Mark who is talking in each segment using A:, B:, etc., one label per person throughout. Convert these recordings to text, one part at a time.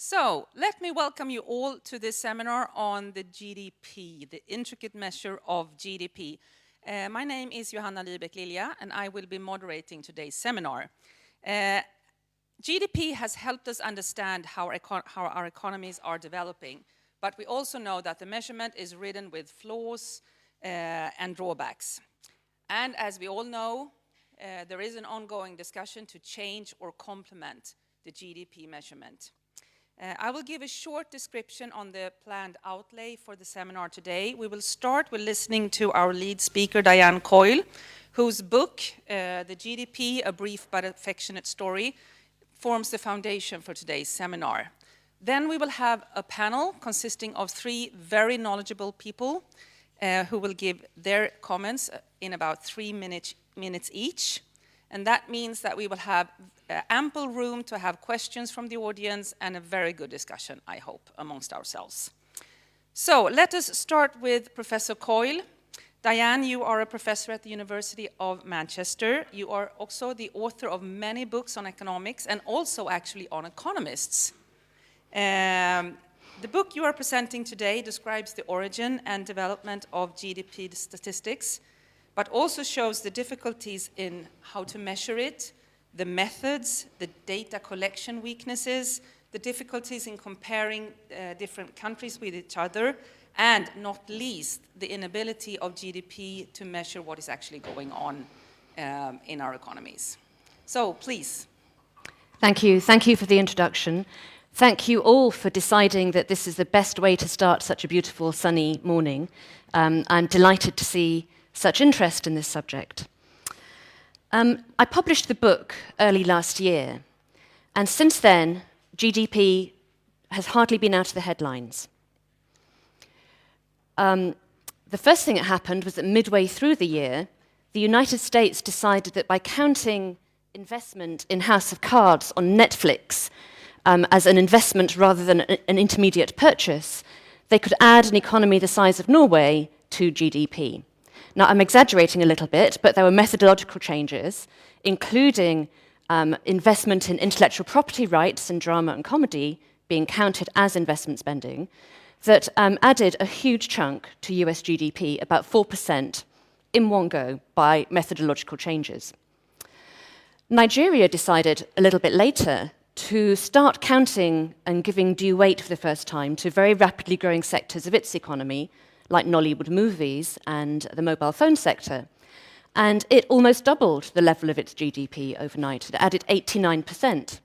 A: So, let me welcome you all to this seminar on the GDP, the intricate measure of GDP. My name is Johanna Liebeck-Lilja, and I will be moderating today's seminar. GDP has helped us understand how our economies are developing, but we also know that the measurement is ridden with flaws and drawbacks. And as we all know, there is an ongoing discussion to change or complement the GDP measurement. I will give a short description on the planned outlay for the seminar today. We will start with listening to our lead speaker, Diane Coyle, whose book, The GDP, A Brief but Affectionate Story, forms the foundation for today's seminar. Then we will have a panel consisting of three very knowledgeable people who will give their comments in about 3 minutes each. And that means that we will have ample room to have questions from the audience and a very good discussion, I hope, amongst ourselves. So let us start with Professor Coyle. Diane, you are a professor at the University of Manchester. You are also the author of many books on economics and also actually on economists. The book you are presenting today describes the origin and development of GDP statistics, but also shows the difficulties in how to measure it, the methods, the data collection weaknesses, the difficulties in comparing different countries with each other, and not least, the inability of GDP to measure what is actually going on in our economies. So, please.
B: Thank you. Thank you for the introduction. Thank you all for deciding that this is the best way to start such a beautiful sunny morning. I'm delighted to see such interest in this subject. I published the book early last year, and since then, GDP has hardly been out of the headlines. The first thing that happened was that midway through the year, the United States decided that by counting investment in House of Cards on Netflix as an investment rather than an intermediate purchase, they could add an economy the size of Norway to GDP. Now, I'm exaggerating a little bit, but there were methodological changes, including investment in intellectual property rights in drama and comedy being counted as investment spending, that added a huge chunk to US GDP, about 4%, in one go by methodological changes. Nigeria decided a little bit later to start counting and giving due weight for the first time to very rapidly growing sectors of its economy, like Nollywood movies and the mobile phone sector. And it almost doubled the level of its GDP overnight. It added 89%.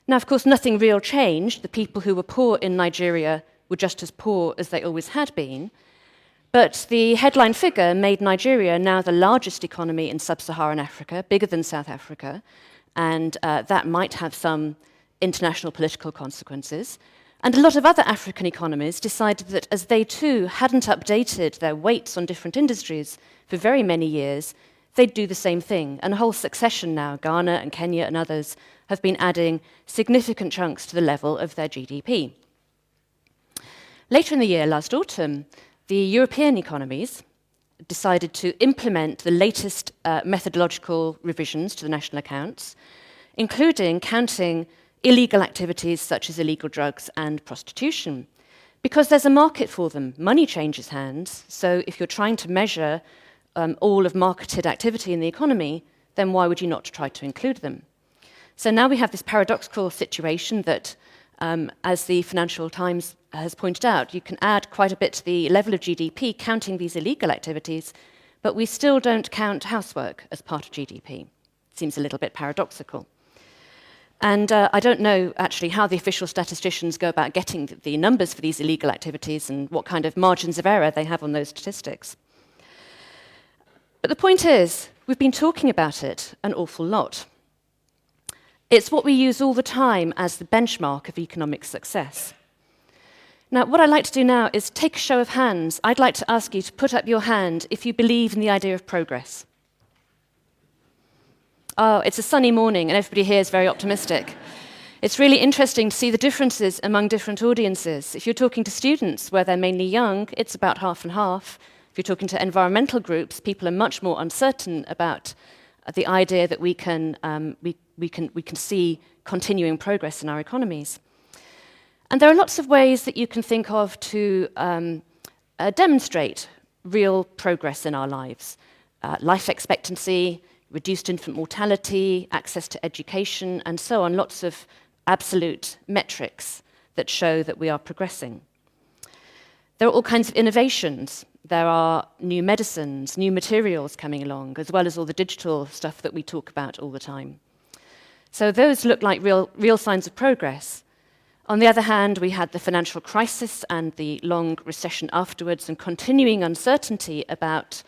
B: Now, of course, nothing real changed. The people who were poor in Nigeria were just as poor as they always had been. But the headline figure made Nigeria now the largest economy in sub-Saharan Africa, bigger than South Africa, and that might have some international political consequences. And a lot of other African economies decided that as they too hadn't updated their weights on different industries for very many years, they'd do the same thing. And a whole succession now, Ghana and Kenya and others, have been adding significant chunks to the level of their GDP. Later in the year, last autumn, the European economies decided to implement the latest methodological revisions to the national accounts, including counting illegal activities such as illegal drugs and prostitution, because there's a market for them. Money changes hands, so if you're trying to measure all of marketed activity in the economy, then why would you not try to include them? So now we have this paradoxical situation that, as the Financial Times has pointed out, you can add quite a bit to the level of GDP counting these illegal activities, but we still don't count housework as part of GDP. Seems a little bit paradoxical. And I don't know, actually, how the official statisticians go about getting the numbers for these illegal activities and what kind of margins of error they have on those statistics. But the point is, we've been talking about it an awful lot. It's what we use all the time as the benchmark of economic success. Now, what I'd like to do now is take a show of hands. I'd like to ask you to put up your hand if you believe in the idea of progress. Oh, it's a sunny morning and everybody here is very optimistic. It's really interesting to see the differences among different audiences. If you're talking to students where they're mainly young, it's about half and half. If you're talking to environmental groups, people are much more uncertain about the idea that we can see continuing progress in our economies. And there are lots of ways that you can think of to demonstrate real progress in our lives. Life expectancy, reduced infant mortality, access to education, and so on, lots of absolute metrics that show that we are progressing. There are all kinds of innovations. There are new medicines, new materials coming along, as well as all the digital stuff that we talk about all the time. So those look like real signs of progress. On the other hand, we had the financial crisis and the long recession afterwards, and continuing uncertainty about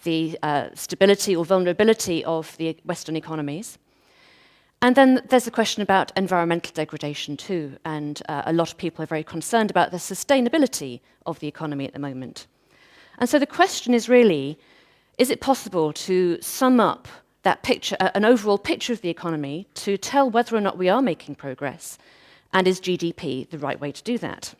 B: the stability or vulnerability of the Western economies. And then there's a question about environmental degradation too, and a lot of people are very concerned about the sustainability of the economy at the moment. And so the question is really, is it possible to sum up that picture, an overall picture of the economy, to tell whether or not we are making progress, and is GDP the right way to do that?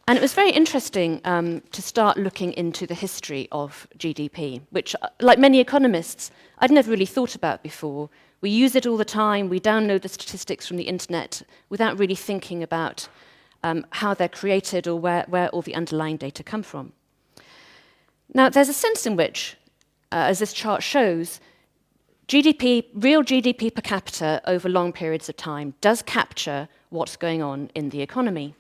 B: And it was very interesting to start looking into the history of GDP, which, like many economists, I'd never really thought about before. We use it all the time, we download the statistics from the internet without really thinking about how they're created or where all the underlying data come from. Now, there's a sense in which, as this chart shows, GDP, real GDP per capita over long periods of time does capture what's going on in the economy.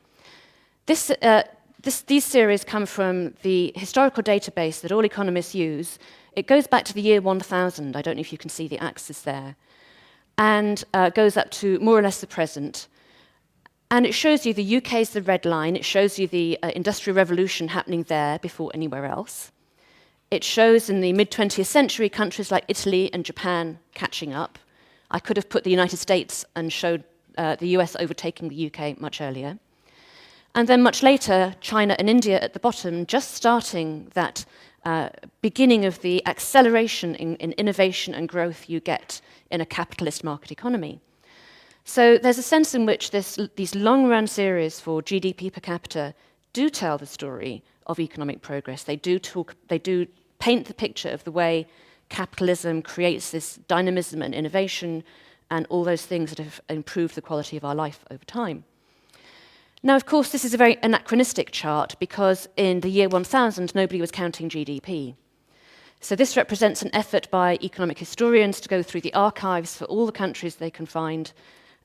B: These series come from the historical database that all economists use. It goes back to the year 1000. I don't know if you can see the axis there. And goes up to more or less the present. And it shows you the UK is the red line. It shows you the Industrial Revolution happening there before anywhere else. It shows in the mid-20th century countries like Italy and Japan catching up. I could have put the United States and showed the US overtaking the UK much earlier. And then much later, China and India at the bottom, just starting that beginning of the acceleration in innovation and growth you get in a capitalist market economy. So there's a sense in which these long-run series for GDP per capita do tell the story of economic progress. They do paint the picture of the way capitalism creates this dynamism and innovation and all those things that have improved the quality of our life over time. Now, of course, this is a very anachronistic chart because in the year 1000, nobody was counting GDP. So this represents an effort by economic historians to go through the archives for all the countries they can find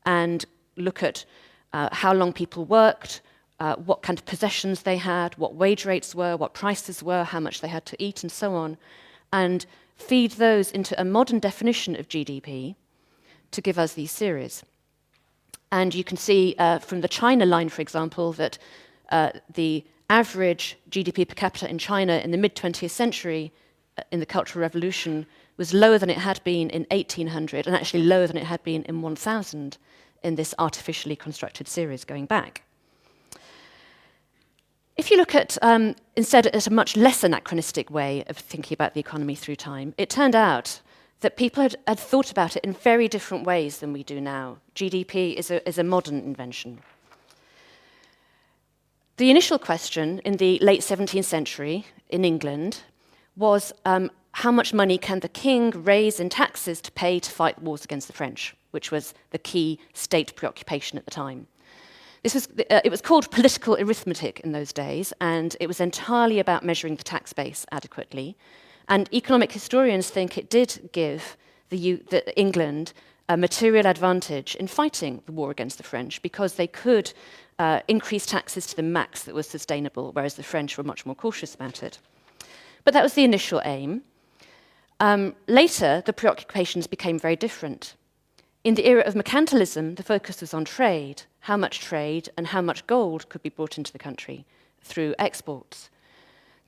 B: and look at how long people worked, what kind of possessions they had, what wage rates were, what prices were, how much they had to eat, and so on, and feed those into a modern definition of GDP to give us these series. And you can see from the China line, for example, that the average GDP per capita in China in the mid-20th century, in the Cultural Revolution, was lower than it had been in 1800, and actually lower than it had been in 1000 in this artificially constructed series going back. If you look at, instead, at a much less anachronistic way of thinking about the economy through time, it turned out that people had thought about it in very different ways than we do now. GDP is a modern invention. The initial question in the late 17th century in England was how much money can the king raise in taxes to pay to fight wars against the French, which was the key state preoccupation at the time. It was called political arithmetic in those days, and it was entirely about measuring the tax base adequately. And economic historians think it did give England a material advantage in fighting the war against the French because they could increase taxes to the max that was sustainable, whereas the French were much more cautious about it. But that was the initial aim. Later, the preoccupations became very different. In the era of mercantilism, the focus was on trade, how much trade and how much gold could be brought into the country through exports.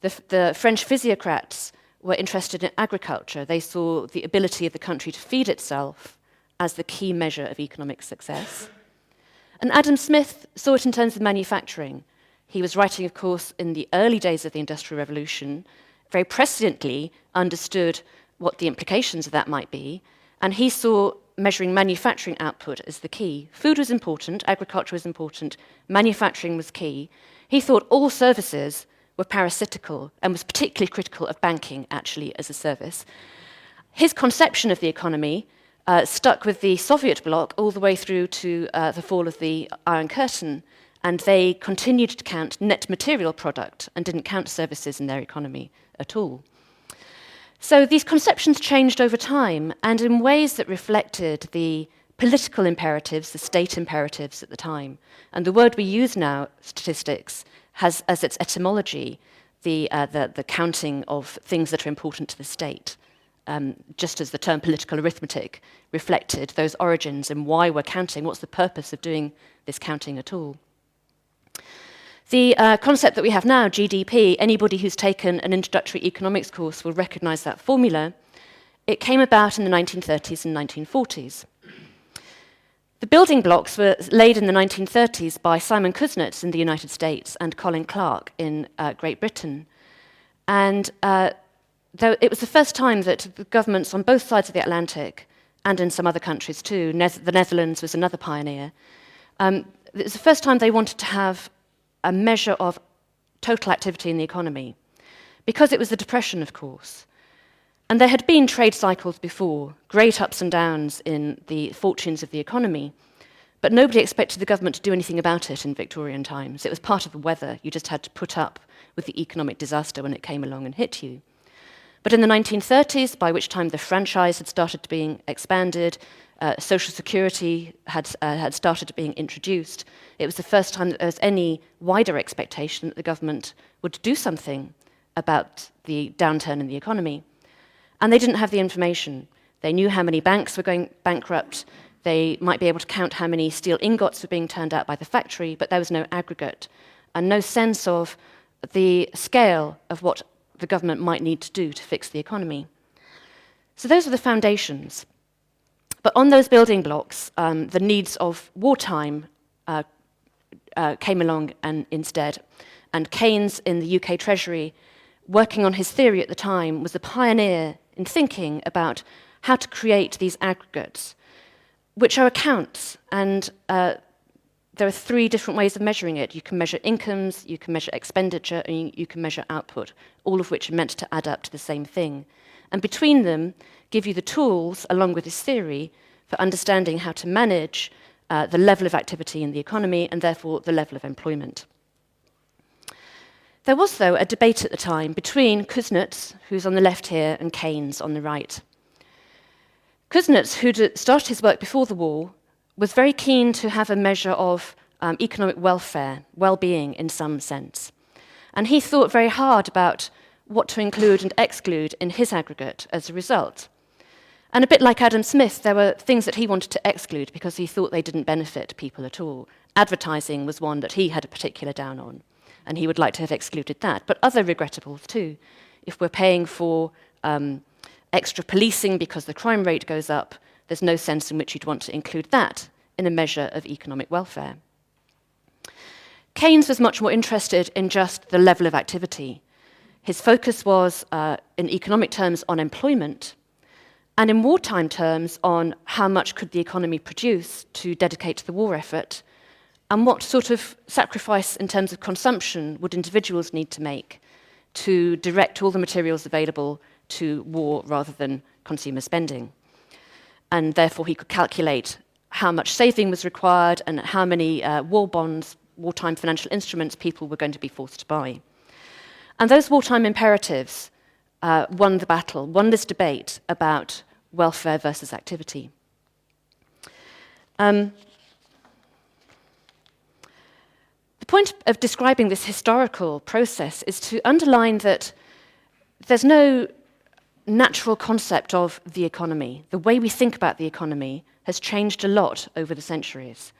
B: The French physiocrats were interested in agriculture. They saw the ability of the country to feed itself as the key measure of economic success. And Adam Smith saw it in terms of manufacturing. He was writing, of course, in the early days of the Industrial Revolution, very presciently understood what the implications of that might be, and he saw measuring manufacturing output as the key. Food was important, agriculture was important, manufacturing was key. He thought all services were parasitical and was particularly critical of banking, actually, as a service. His conception of the economy stuck with the Soviet bloc all the way through to the fall of the Iron Curtain, and they continued to count net material product and didn't count services in their economy at all. So these conceptions changed over time, and in ways that reflected the political imperatives, the state imperatives at the time. And the word we use now, statistics, has as its etymology the counting of things that are important to the state, just as the term political arithmetic reflected those origins and why we're counting, what's the purpose of doing this counting at all. The concept that we have now, GDP, anybody who's taken an introductory economics course will recognize that formula. It came about in the 1930s and 1940s. The building blocks were laid in the 1930s by Simon Kuznets in the United States and Colin Clark in Great Britain. And though it was the first time that the governments on both sides of the Atlantic, and in some other countries too, the Netherlands was another pioneer, it was the first time they wanted to have a measure of total activity in the economy, because it was the Depression, of course. And there had been trade cycles before, great ups and downs in the fortunes of the economy, but nobody expected the government to do anything about it in Victorian times. It was part of the weather. You just had to put up with the economic disaster when it came along and hit you. But in the 1930s, by which time the franchise had started being expanded, Social Security had started being introduced, it was the first time that there was any wider expectation that the government would do something about the downturn in the economy. And they didn't have the information. They knew how many banks were going bankrupt. They might be able to count how many steel ingots were being turned out by the factory, but there was no aggregate and no sense of the scale of what the government might need to do to fix the economy. So those were the foundations. But on those building blocks, the needs of wartime came along instead. And Keynes in the UK Treasury, working on his theory at the time, was a pioneer in thinking about how to create these aggregates, which are accounts. And there are three different ways of measuring it. You can measure incomes, you can measure expenditure, and you can measure output, all of which are meant to add up to the same thing. And between them, give you the tools, along with this theory, for understanding how to manage the level of activity in the economy and therefore the level of employment. There was, though, a debate at the time between Kuznets, who's on the left here, and Keynes on the right. Kuznets, who'd started his work before the war, was very keen to have a measure of economic welfare, well-being in some sense. And he thought very hard about what to include and exclude in his aggregate as a result. And a bit like Adam Smith, there were things that he wanted to exclude because he thought they didn't benefit people at all. Advertising was one that he had a particular down on, and he would like to have excluded that. But other regrettables too. If we're paying for extra policing because the crime rate goes up, there's no sense in which you'd want to include that in a measure of economic welfare. Keynes was much more interested in just the level of activity. His focus was, in economic terms, on employment, and in wartime terms, on how much could the economy produce to dedicate to the war effort, and what sort of sacrifice in terms of consumption would individuals need to make to direct all the materials available to war rather than consumer spending. And therefore, he could calculate how much saving was required and how many war bonds, wartime financial instruments people were going to be forced to buy. And those wartime imperatives won the battle, won this debate about welfare versus activity. The point of describing this historical process is to underline that there's no natural concept of the economy. The way we think about the economy has changed a lot over the centuries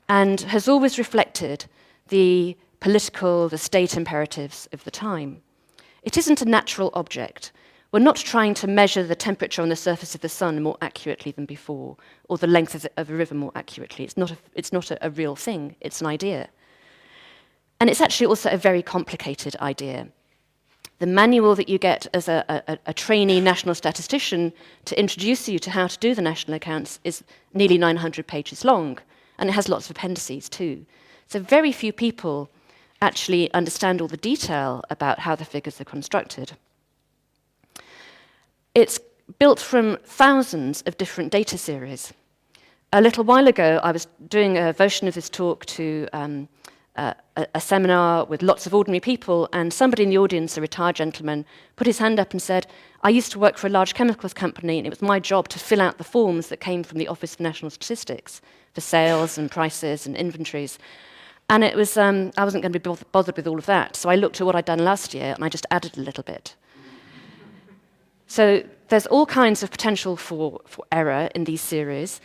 B: and has always reflected the political, the state imperatives of the time. It isn't a natural object. We're not trying to measure the temperature on the surface of the sun more accurately than before, or the length of a river more accurately. It's not a real thing. It's an idea. And it's actually also a very complicated idea. The manual that you get as a trainee national statistician to introduce you to how to do the national accounts is nearly 900 pages long, and it has lots of appendices too. So very few people actually understand all the detail about how the figures are constructed. It's built from thousands of different data series. A little while ago, I was doing a version of this talk to a seminar with lots of ordinary people, and somebody in the audience, a retired gentleman, put his hand up and said, I used to work for a large chemicals company, and it was my job to fill out the forms that came from the Office for National Statistics for sales and prices and inventories. And it was, I wasn't going to be bothered with all of that, so I looked at what I'd done last year, and I just added a little bit. So there's all kinds of potential for error in these series.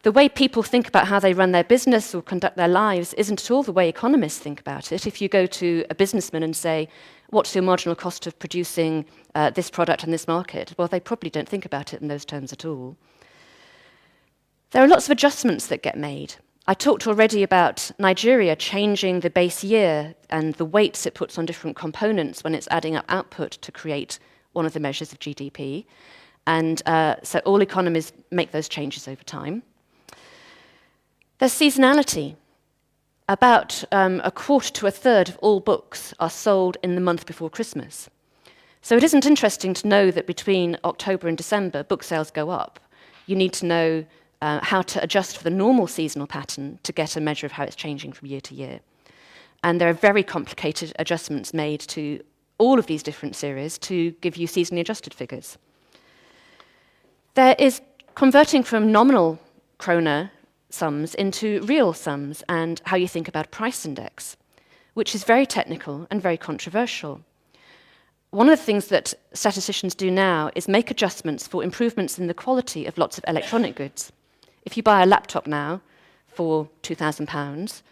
B: The way people think about how they run their business or conduct their lives isn't at all the way economists think about it. If you go to a businessman and say, what's your marginal cost of producing this product in this market? Well, they probably don't think about it in those terms at all. There are lots of adjustments that get made. I talked already about Nigeria changing the base year and the weights it puts on different components when it's adding up output to create one of the measures of GDP. And so all economies make those changes over time. There's seasonality. About a quarter to a third of all books are sold in the month before Christmas. So it isn't interesting to know that between October and December, book sales go up. You need to know how to adjust for the normal seasonal pattern to get a measure of how it's changing from year to year. And there are very complicated adjustments made to all of these different series to give you seasonally adjusted figures. There is converting from nominal kroner sums into real sums and how you think about a price index, which is very technical and very controversial. One of the things that statisticians do now is make adjustments for improvements in the quality of lots of electronic goods. If you buy a laptop now for £2,000,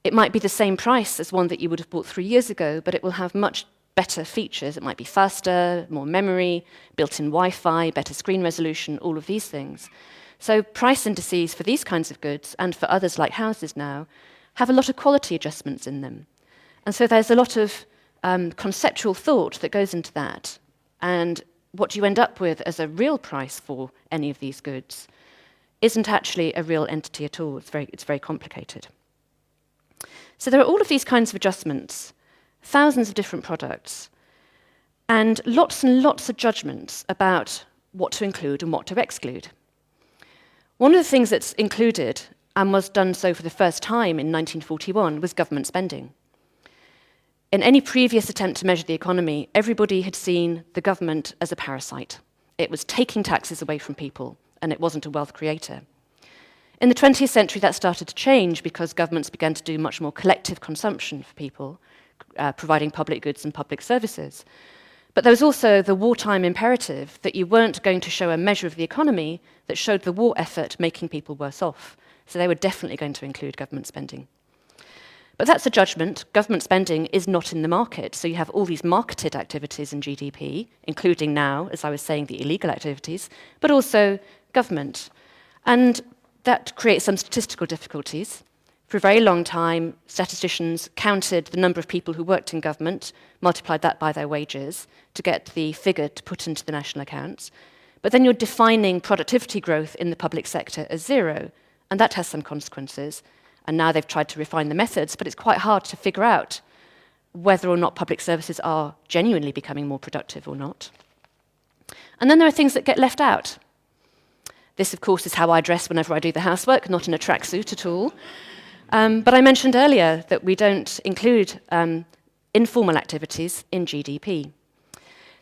B: it might be the same price as one that you would have bought 3 years ago, but it will have much better features. It might be faster, more memory, built-in Wi-Fi, better screen resolution, all of these things. So price indices for these kinds of goods, and for others like houses now, have a lot of quality adjustments in them. And so there's a lot of conceptual thought that goes into that. And what you end up with as a real price for any of these goods isn't actually a real entity at all. It's very complicated. So there are all of these kinds of adjustments, thousands of different products, and lots of judgments about what to include and what to exclude. One of the things that's included, and was done so for the first time in 1941, was government spending. In any previous attempt to measure the economy, everybody had seen the government as a parasite. It was taking taxes away from people, and it wasn't a wealth creator. In the 20th century, that started to change because governments began to do much more collective consumption for people, providing public goods and public services. But there was also the wartime imperative that you weren't going to show a measure of the economy that showed the war effort making people worse off. So they were definitely going to include government spending. But that's a judgment. Government spending is not in the market. So you have all these marketed activities in GDP, including now, as I was saying, the illegal activities, but also government. And that creates some statistical difficulties. For a very long time, statisticians counted the number of people who worked in government, multiplied that by their wages, to get the figure to put into the national accounts. But then you're defining productivity growth in the public sector as zero, and that has some consequences. And now they've tried to refine the methods, but it's quite hard to figure out whether or not public services are genuinely becoming more productive or not. And then there are things that get left out. This, of course, is how I dress whenever I do the housework, not in a tracksuit at all. But I mentioned earlier that we don't include informal activities in GDP.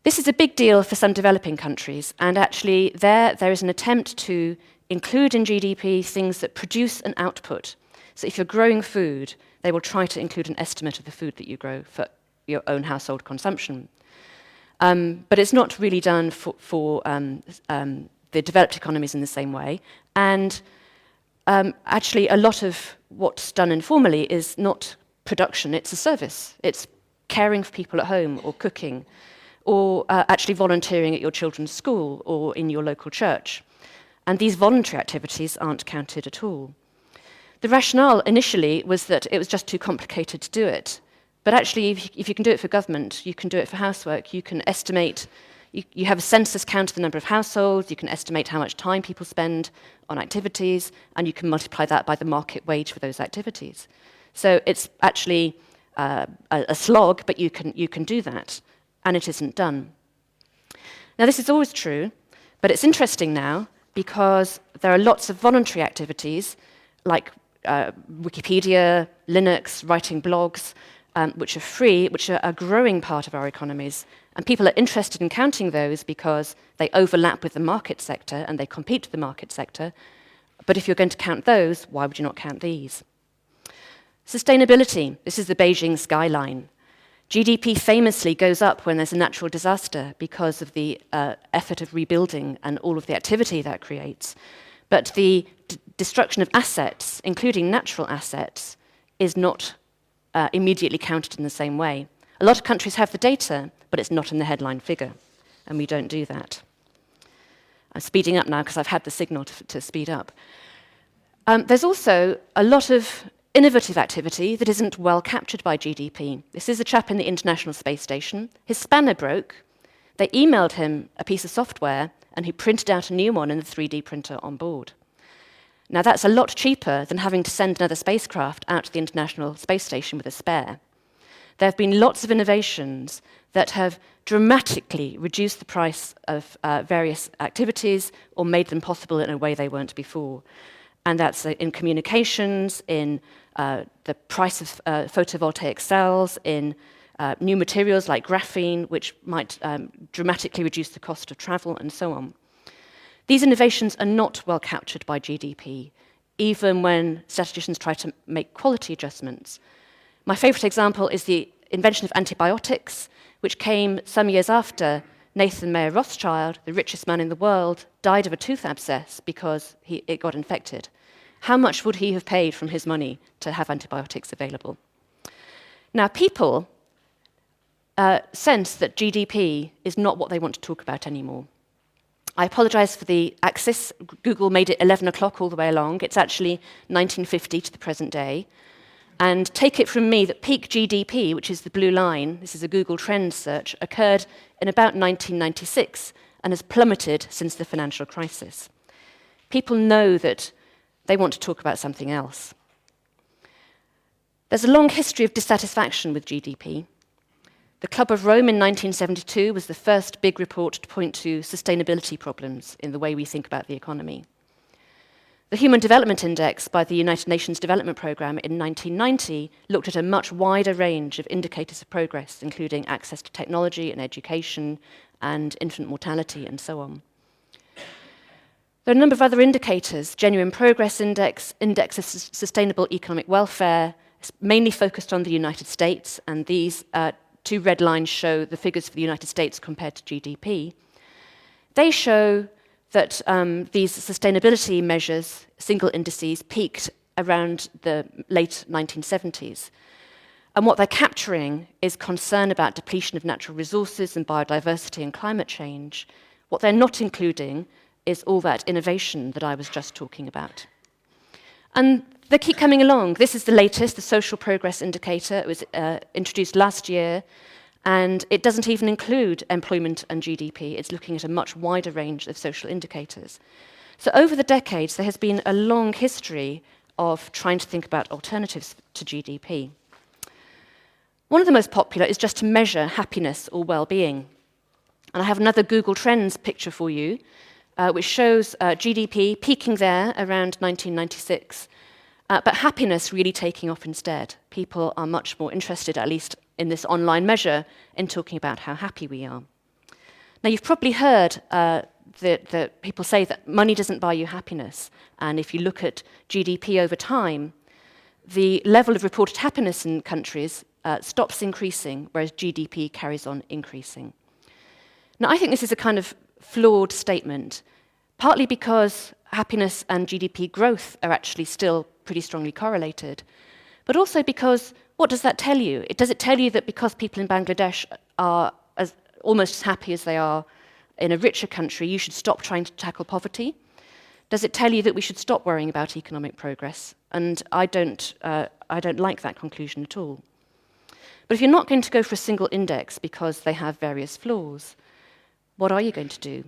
B: This is a big deal for some developing countries, and actually there is an attempt to include in GDP things that produce an output. So if you're growing food, they will try to include an estimate of the food that you grow for your own household consumption. But it's not really done for the developed economies in the same way. And actually, a lot of what's done informally is not production, it's a service. It's caring for people at home or cooking, or actually volunteering at your children's school or in your local church. And these voluntary activities aren't counted at all. The rationale initially was that it was just too complicated to do it. But actually, if you can do it for government, you can do it for housework. You can estimate, you have a census count of the number of households, you can estimate how much time people spend on activities, and you can multiply that by the market wage for those activities. So it's actually a slog, but you can do that, and it isn't done. Now, this is always true, But it's interesting now because there are lots of voluntary activities like Wikipedia, Linux, writing blogs, which are free, which are a growing part of our economies. And people are interested in counting those because they overlap with the market sector and they compete with the market sector. But if you're going to count those, why would you not count these? Sustainability. This is the Beijing skyline. GDP famously goes up when there's a natural disaster because of the effort of rebuilding and all of the activity that creates. But the destruction of assets, including natural assets, is not immediately counted in the same way. A lot of countries have the data, but it's not in the headline figure, and we don't do that. I'm speeding up now because I've had the signal to speed up. There's also a lot of innovative activity that isn't well captured by GDP. This is a chap in the International Space Station. His spanner broke. They emailed him a piece of software, and he printed out a new one in the 3D printer on board. Now, that's a lot cheaper than having to send another spacecraft out to the International Space Station with a spare. There have been lots of innovations that have dramatically reduced the price of various activities or made them possible in a way they weren't before. And that's in communications, in the price of photovoltaic cells, in new materials like graphene, which might dramatically reduce the cost of travel, and so on. These innovations are not well captured by GDP, even when statisticians try to make quality adjustments. My favourite example is the invention of antibiotics, which came some years after Nathan Mayer Rothschild, the richest man in the world, died of a tooth abscess because it got infected. How much would he have paid from his money to have antibiotics available? Now, people sense that GDP is not what they want to talk about anymore. I apologise for the axis. Google made it 11 o'clock all the way along. It's actually 1950 to the present day. And take it from me that peak GDP, which is the blue line, this is a Google Trends search, occurred in about 1996 and has plummeted since the financial crisis. People know that they want to talk about something else. There's a long history of dissatisfaction with GDP. The Club of Rome in 1972 was the first big report to point to sustainability problems in the way we think about the economy. The Human Development Index by the United Nations Development Programme in 1990 looked at a much wider range of indicators of progress, including access to technology and education and infant mortality and so on. There are a number of other indicators: Genuine Progress Index, Index of Sustainable Economic Welfare, mainly focused on the United States, and these two red lines show the figures for the United States compared to GDP. They show that these sustainability measures, single indices, peaked around the late 1970s. And what they're capturing is concern about depletion of natural resources and biodiversity and climate change. What they're not including is all that innovation that I was just talking about. And they keep coming along. This is the latest, the Social Progress Indicator. It was introduced last year, and it doesn't even include employment and GDP. It's looking at a much wider range of social indicators. So over the decades, there has been a long history of trying to think about alternatives to GDP. One of the most popular is just to measure happiness or well-being. And I have another Google Trends picture for you, which shows GDP peaking there around 1996, but happiness really taking off instead. People are much more interested, at least in this online measure, in talking about how happy we are. Now, you've probably heard that people say that money doesn't buy you happiness, and if you look at GDP over time, the level of reported happiness in countries stops increasing, whereas GDP carries on increasing. Now, I think this is a kind of flawed statement, partly because happiness and GDP growth are actually still pretty strongly correlated, but also because what does that tell you? Does it tell you that because people in Bangladesh are almost as happy as they are in a richer country, you should stop trying to tackle poverty? Does it tell you that we should stop worrying about economic progress? And I don't like that conclusion at all. But if you're not going to go for a single index because they have various flaws, what are you going to do?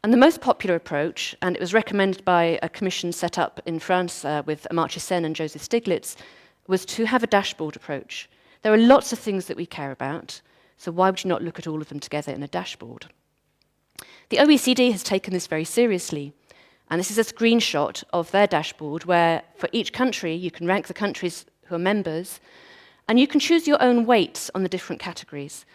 B: And the most popular approach, and it was recommended by a commission set up in France with Amartya Sen and Joseph Stiglitz, was to have a dashboard approach. There are lots of things that we care about, so why would you not look at all of them together in a dashboard? The OECD has taken this very seriously, and this is a screenshot of their dashboard where for each country you can rank the countries who are members, and you can choose your own weights on the different categories,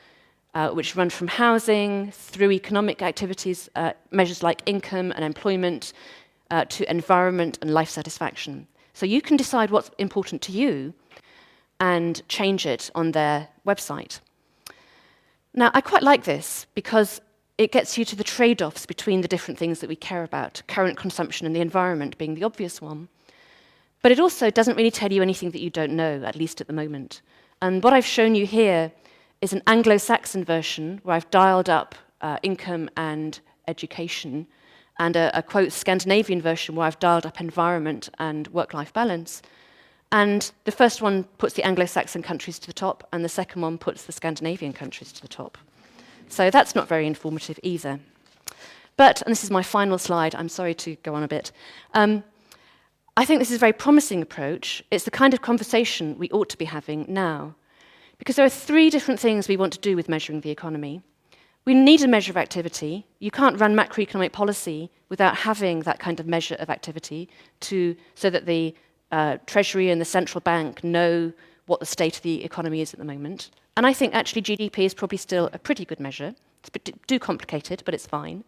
B: which run from housing through economic activities, measures like income and employment, to environment and life satisfaction. So you can decide what's important to you and change it on their website. Now, I quite like this because it gets you to the trade-offs between the different things that we care about, current consumption and the environment being the obvious one. But it also doesn't really tell you anything that you don't know, at least at the moment. And what I've shown you here is an Anglo-Saxon version where I've dialed up income and education, and a quote Scandinavian version where I've dialed up environment and work-life balance. And the first one puts the Anglo-Saxon countries to the top, and the second one puts the Scandinavian countries to the top. So that's not very informative either. But, and this is my final slide, I'm sorry to go on a bit, I think this is a very promising approach. It's the kind of conversation we ought to be having now. Because there are three different things we want to do with measuring the economy. We need a measure of activity. You can't run macroeconomic policy without having that kind of measure of activity so that the Treasury and the central bank know what the state of the economy is at the moment. And I think actually GDP is probably still a pretty good measure. It's a bit too complicated, but it's fine.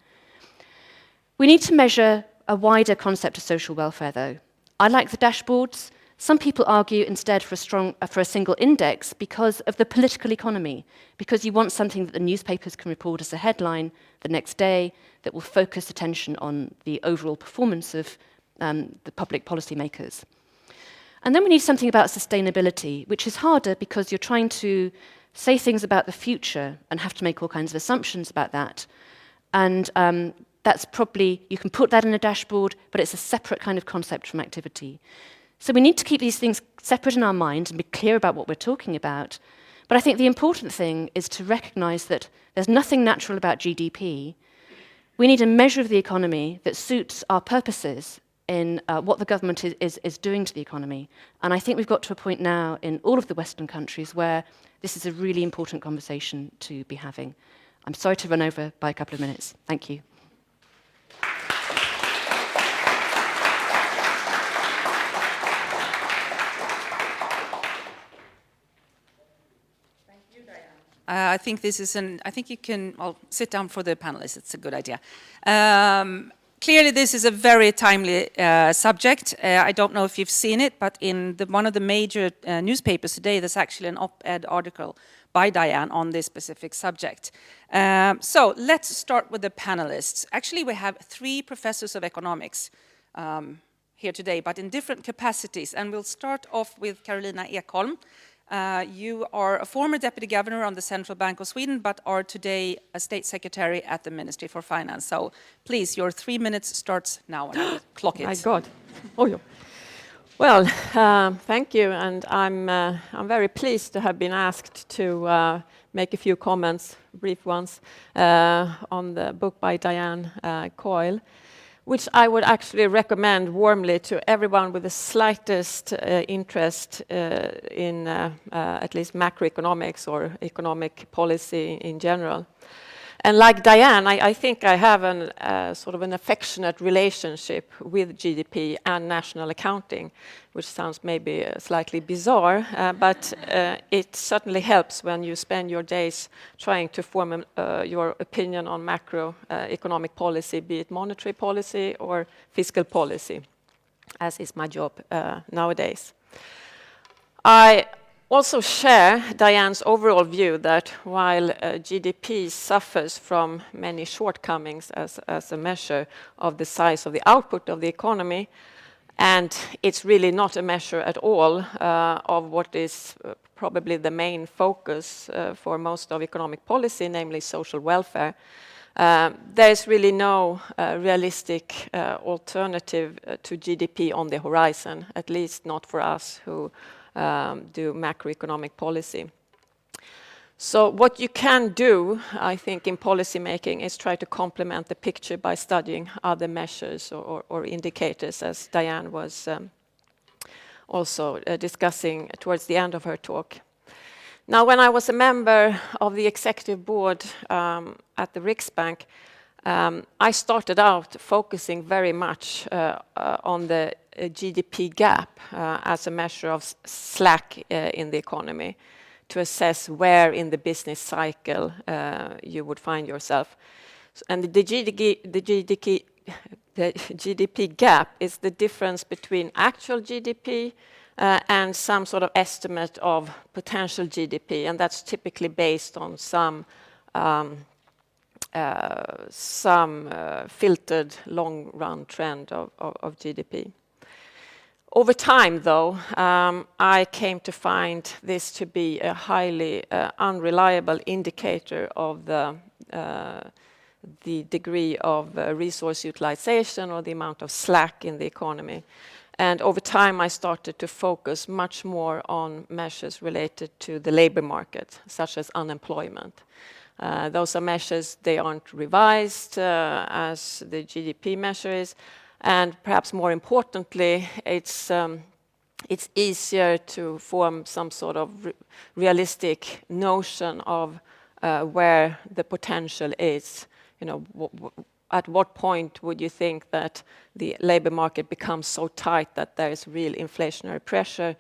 B: We need to measure a wider concept of social welfare, though. I like the dashboards. Some people argue instead for a single index because of the political economy, because you want something that the newspapers can report as a headline the next day that will focus attention on the overall performance of the public policymakers. And then we need something about sustainability, which is harder because you're trying to say things about the future and have to make all kinds of assumptions about that. And that's probably, you can put that in a dashboard, but it's a separate kind of concept from activity. So we need to keep these things separate in our mind and be clear about what we're talking about. But I think the important thing is to recognize that there's nothing natural about GDP. We need a measure of the economy that suits our purposes in what the government is doing to the economy. And I think we've got to a point now in all of the Western countries where this is a really important conversation to be having. I'm sorry to run over by a couple of minutes. Thank you.
A: I think this is I think you can, I'll sit down for the panelists, it's a good idea. Clearly this is a very timely subject. I don't know if you've seen it, but in one of the major newspapers today, there's actually an op-ed article by Diane on this specific subject. So let's start with the panelists. Actually, we have 3 professors of economics here today, but in different capacities. And we'll start off with Carolina Ekholm. You are a former deputy governor on the Central Bank of Sweden, but are today a state secretary at the Ministry for Finance. So please, your 3 minutes starts now, and I'll clock it.
C: My God. Oh, yeah. Well, thank you, and I'm very pleased to have been asked to make a few comments, brief ones, on the book by Diane Coyle, which I would actually recommend warmly to everyone with the slightest interest in at least macroeconomics or economic policy in general. And like Diane, I think I have sort of an affectionate relationship with GDP and national accounting, which sounds maybe slightly bizarre, but it certainly helps when you spend your days trying to form your opinion on macroeconomic policy, be it monetary policy or fiscal policy, as is my job nowadays. I also share Diane's overall view that while GDP suffers from many shortcomings as a measure of the size of the output of the economy, and it's really not a measure at all of what is probably the main focus for most of economic policy, namely social welfare, there's really no realistic alternative to GDP on the horizon, at least not for us who do macroeconomic policy. So what you can do, I think, in policy making is try to complement the picture by studying other measures or indicators, as Diane was also discussing towards the end of her talk. Now, when I was a member of the executive board at the Riksbank, I started out focusing very much on the GDP gap as a measure of slack in the economy to assess where in the business cycle you would find yourself. And the GDP gap is the difference between actual GDP and some sort of estimate of potential GDP, and that's typically based on some filtered long-run trend of GDP. Over time, though, I came to find this to be a highly unreliable indicator of the degree of resource utilization or the amount of slack in the economy. And over time, I started to focus much more on measures related to the labor market, such as unemployment. Those are measures, they aren't revised as the GDP measure is. And perhaps more importantly, it's easier to form some sort of realistic notion of where the potential is. You know, at what point would you think that the labor market becomes so tight that there is real inflationary pressure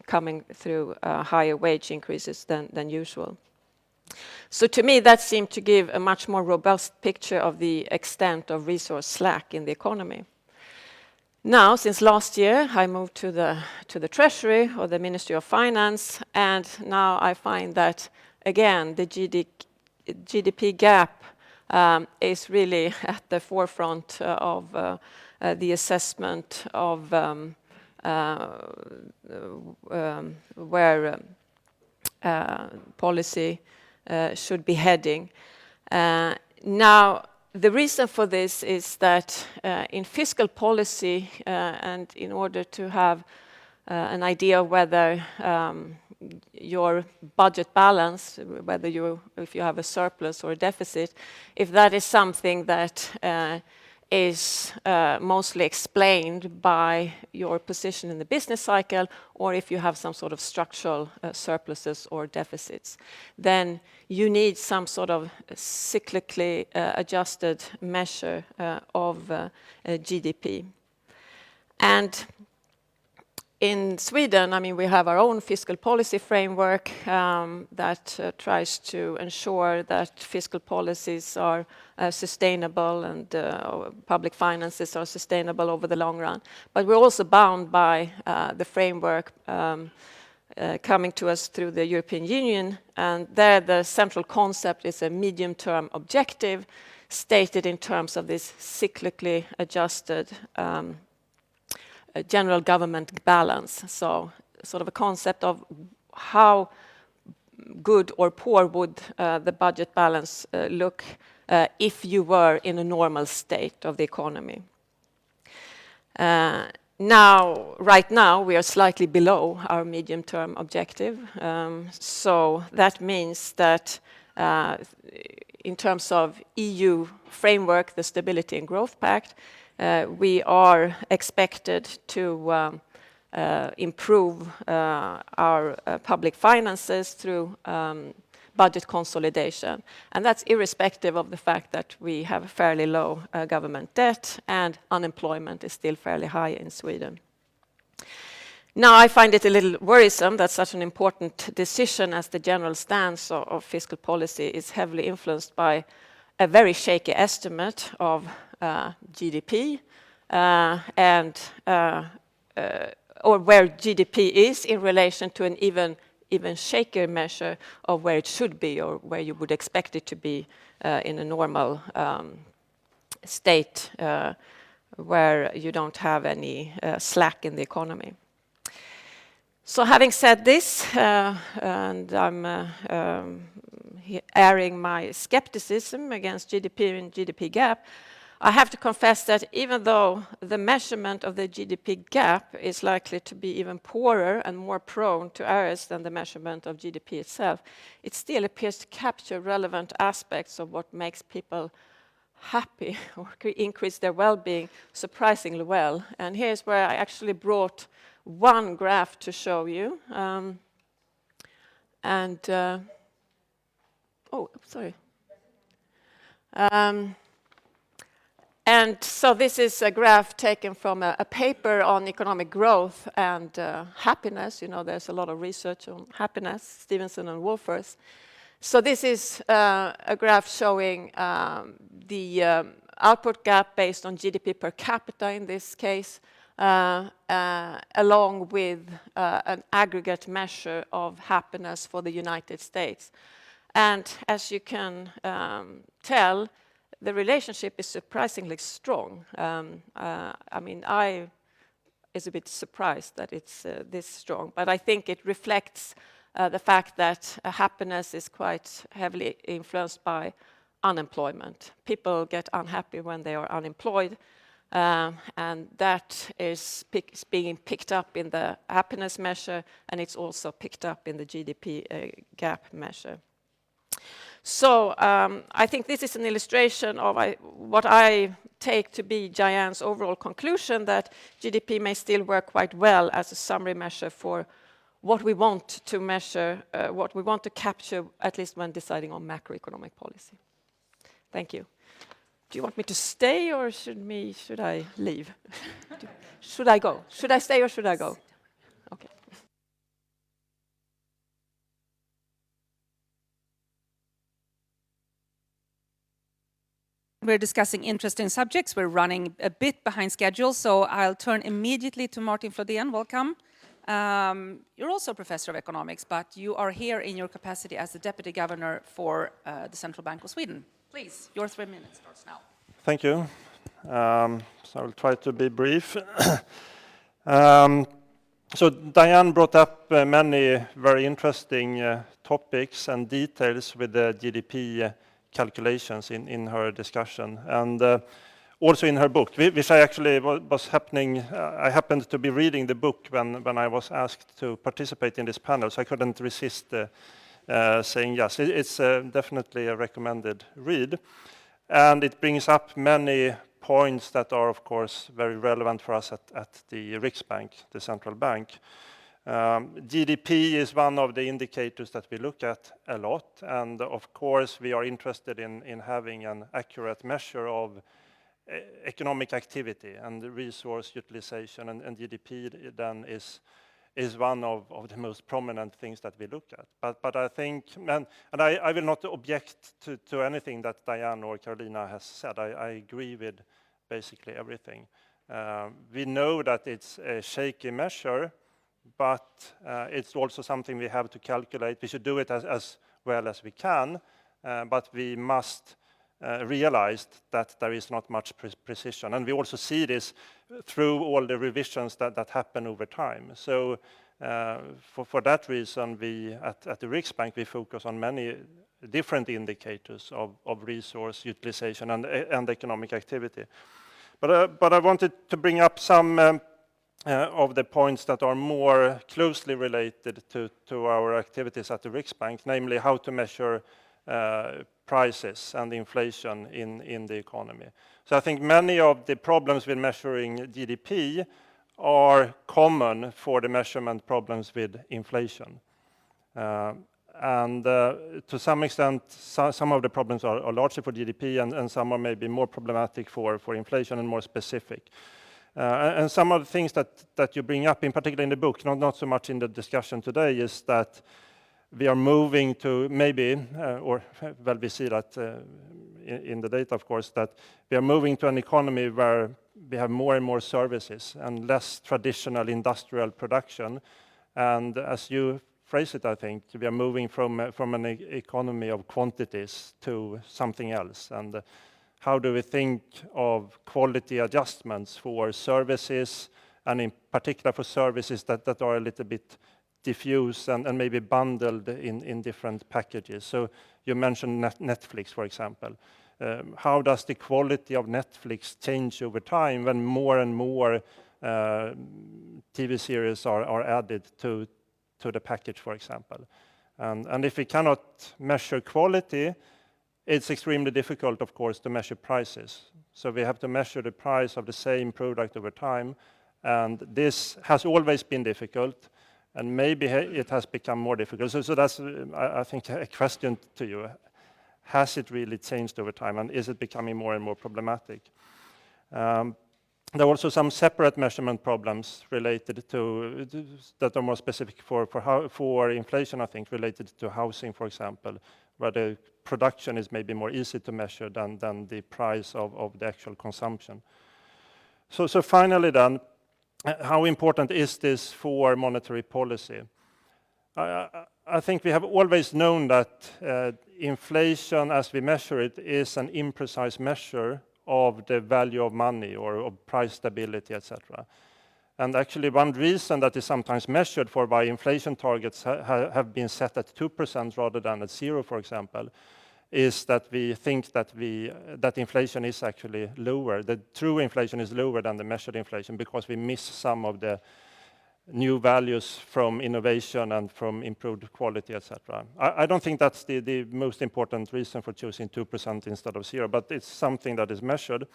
C: coming through higher wage increases than usual? So to me, that seemed to give a much more robust picture of the extent of resource slack in the economy. Now, since last year, I moved to the Treasury or the Ministry of Finance, and now I find that, again, the GDP gap is really at the forefront of the assessment of where policy should be heading. Now, the reason for this is that in fiscal policy, and in order to have an idea of whether your budget balance, if you have a surplus or a deficit, if that is something that is mostly explained by your position in the business cycle, or if you have some sort of structural surpluses or deficits, then you need some sort of cyclically adjusted measure of GDP. And in Sweden, I mean, we have our own fiscal policy framework that tries to ensure that fiscal policies are sustainable and public finances are sustainable over the long run. But we're also bound by the framework coming to us through the European Union, and there the central concept is a medium-term objective stated in terms of this cyclically adjusted general government balance. So sort of a concept of how good or poor would the budget balance look if you were in a normal state of the economy. Right now, we are slightly below our medium-term objective. So that means that in terms of EU framework, the Stability and Growth Pact, we are expected to improve our public finances through budget consolidation. And that's irrespective of the fact that we have a fairly low government debt and unemployment is still fairly high in Sweden. Now, I find it a little worrisome that such an important decision as the general stance of fiscal policy is heavily influenced by a very shaky estimate of GDP or where GDP is in relation to an even shakier measure of where it should be or where you would expect it to be in a normal state where you don't have any slack in the economy. So having said this, and I'm airing my skepticism against GDP and GDP gap, I have to confess that even though the measurement of the GDP gap is likely to be even poorer and more prone to errors than the measurement of GDP itself, it still appears to capture relevant aspects of what makes people happy or increase their well-being surprisingly well. And here's where I actually brought one graph to show you. And so this is a graph taken from a paper on economic growth and happiness. You know, there's a lot of research on happiness, Stevenson and Wolfers. So this is a graph showing the output gap based on GDP per capita in this case, along with an aggregate measure of happiness for the United States. And as you can tell, the relationship is surprisingly strong. I mean, I is a bit surprised that it's this strong, but I think it reflects the fact that happiness is quite heavily influenced by unemployment. People get unhappy when they are unemployed, and that is being picked up in the happiness measure, and it's also picked up in the GDP gap measure. So I think this is an illustration of what I take to be Diane's overall conclusion, that GDP may still work quite well as a summary measure for what we want to measure, what we want to capture, at least when deciding on macroeconomic policy. Thank you. Do you want me to stay or should I leave? Should I go? Should I stay or should I go? Okay.
A: We're discussing interesting subjects. We're running a bit behind schedule, so I'll turn immediately to Martin Flodén. Welcome. You're also a professor of economics, but you are here in your capacity as the deputy governor for the Central Bank of Sweden. Please, your 3 minutes starts now.
D: Thank you. So I'll try to be brief. So Diane brought up many very interesting topics and details with the GDP calculations in her discussion, and also in her book, which I actually was happening. I happened to be reading the book when I was asked to participate in this panel, so I couldn't resist saying yes. It's definitely a recommended read, and it brings up many points that are, of course, very relevant for us at the Riksbank, the central bank. GDP is one of the indicators that we look at a lot, and of course we are interested in having an accurate measure of economic activity and resource utilization, and GDP then is one of the most prominent things that we look at. But I think, and I will not object to anything that Diane or Carolina has said. I agree with basically everything. We know that it's a shaky measure, but it's also something we have to calculate. We should do it as well as we can, but we must realize that there is not much precision. And we also see this through all the revisions that happen over time. So for that reason, we at the Riksbank, we focus on many different indicators of resource utilization and economic activity. But I wanted to bring up some of the points that are more closely related to our activities at the Riksbank, namely how to measure prices and inflation in the economy. So I think many of the problems with measuring GDP are common for the measurement problems with inflation. And to some extent, some of the problems are largely for GDP, and some are maybe more problematic for inflation and more specific. And some of the things that you bring up, in particular in the book, not so much in the discussion today, is that we are moving to maybe, we see that in the data, of course, that we are moving to an economy where we have more and more services and less traditional industrial production. And as you phrase it, I think, we are moving from an economy of quantities to something else. And how do we think of quality adjustments for services, and in particular for services that are a little bit diffuse and maybe bundled in different packages? So you mentioned Netflix, for example. How does the quality of Netflix change over time when more and more TV series are added to the package, for example? And if we cannot measure quality, it's extremely difficult, of course, to measure prices. So we have to measure the price of the same product over time, and this has always been difficult, and maybe it has become more difficult. So that's, I think, a question to you. Has it really changed over time, and is it becoming more and more problematic? There are also some separate measurement problems related to that are more specific for inflation, I think, related to housing, for example, where the production is maybe more easy to measure than the price of the actual consumption. So finally then, how important is this for monetary policy? I think we have always known that inflation, as we measure it, is an imprecise measure of the value of money or of price stability, etc. And actually one reason that is sometimes measured for why inflation targets have been set at 2% rather than at 0, for example, is that we think that inflation is actually lower. The true inflation is lower than the measured inflation because we miss some of the new values from innovation and from improved quality, etc. I don't think that's the most important reason for choosing 2% instead of 0, but it's something that is measured.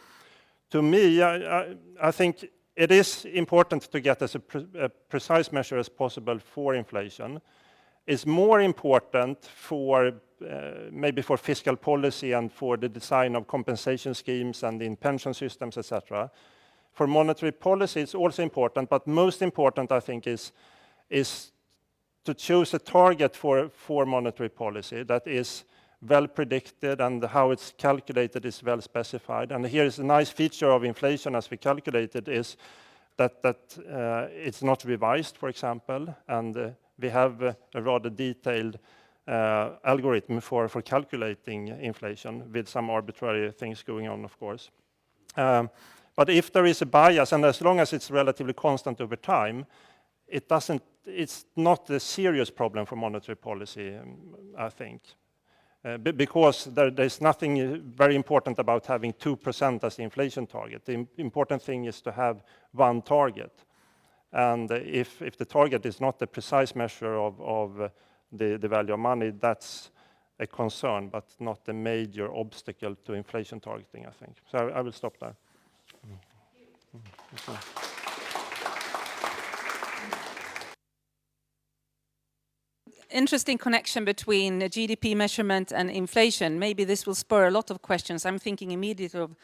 D: To me, I think it is important to get as a precise measure as possible for inflation. It's more important for maybe for fiscal policy and for the design of compensation schemes and in pension systems, etc. For monetary policy, it's also important, but most important, I think, is to choose a target for monetary policy that is well predicted and how it's calculated is well specified. And here is a nice feature of inflation as we calculated is that it's not revised, for example, and we have a rather detailed algorithm for calculating inflation with some arbitrary things going on, of course. But if there is a bias, and as long as it's relatively constant over time, it's not a serious problem for monetary policy, I think. Because there's nothing very important about having 2% as the inflation target. The important thing is to have one target. And if the target is not a precise measure of the value of money, that's a concern, but not a major obstacle to inflation targeting, I think. So I will stop there.
A: Interesting connection between GDP measurement and inflation. Maybe this will spur a lot of questions. I'm thinking immediately of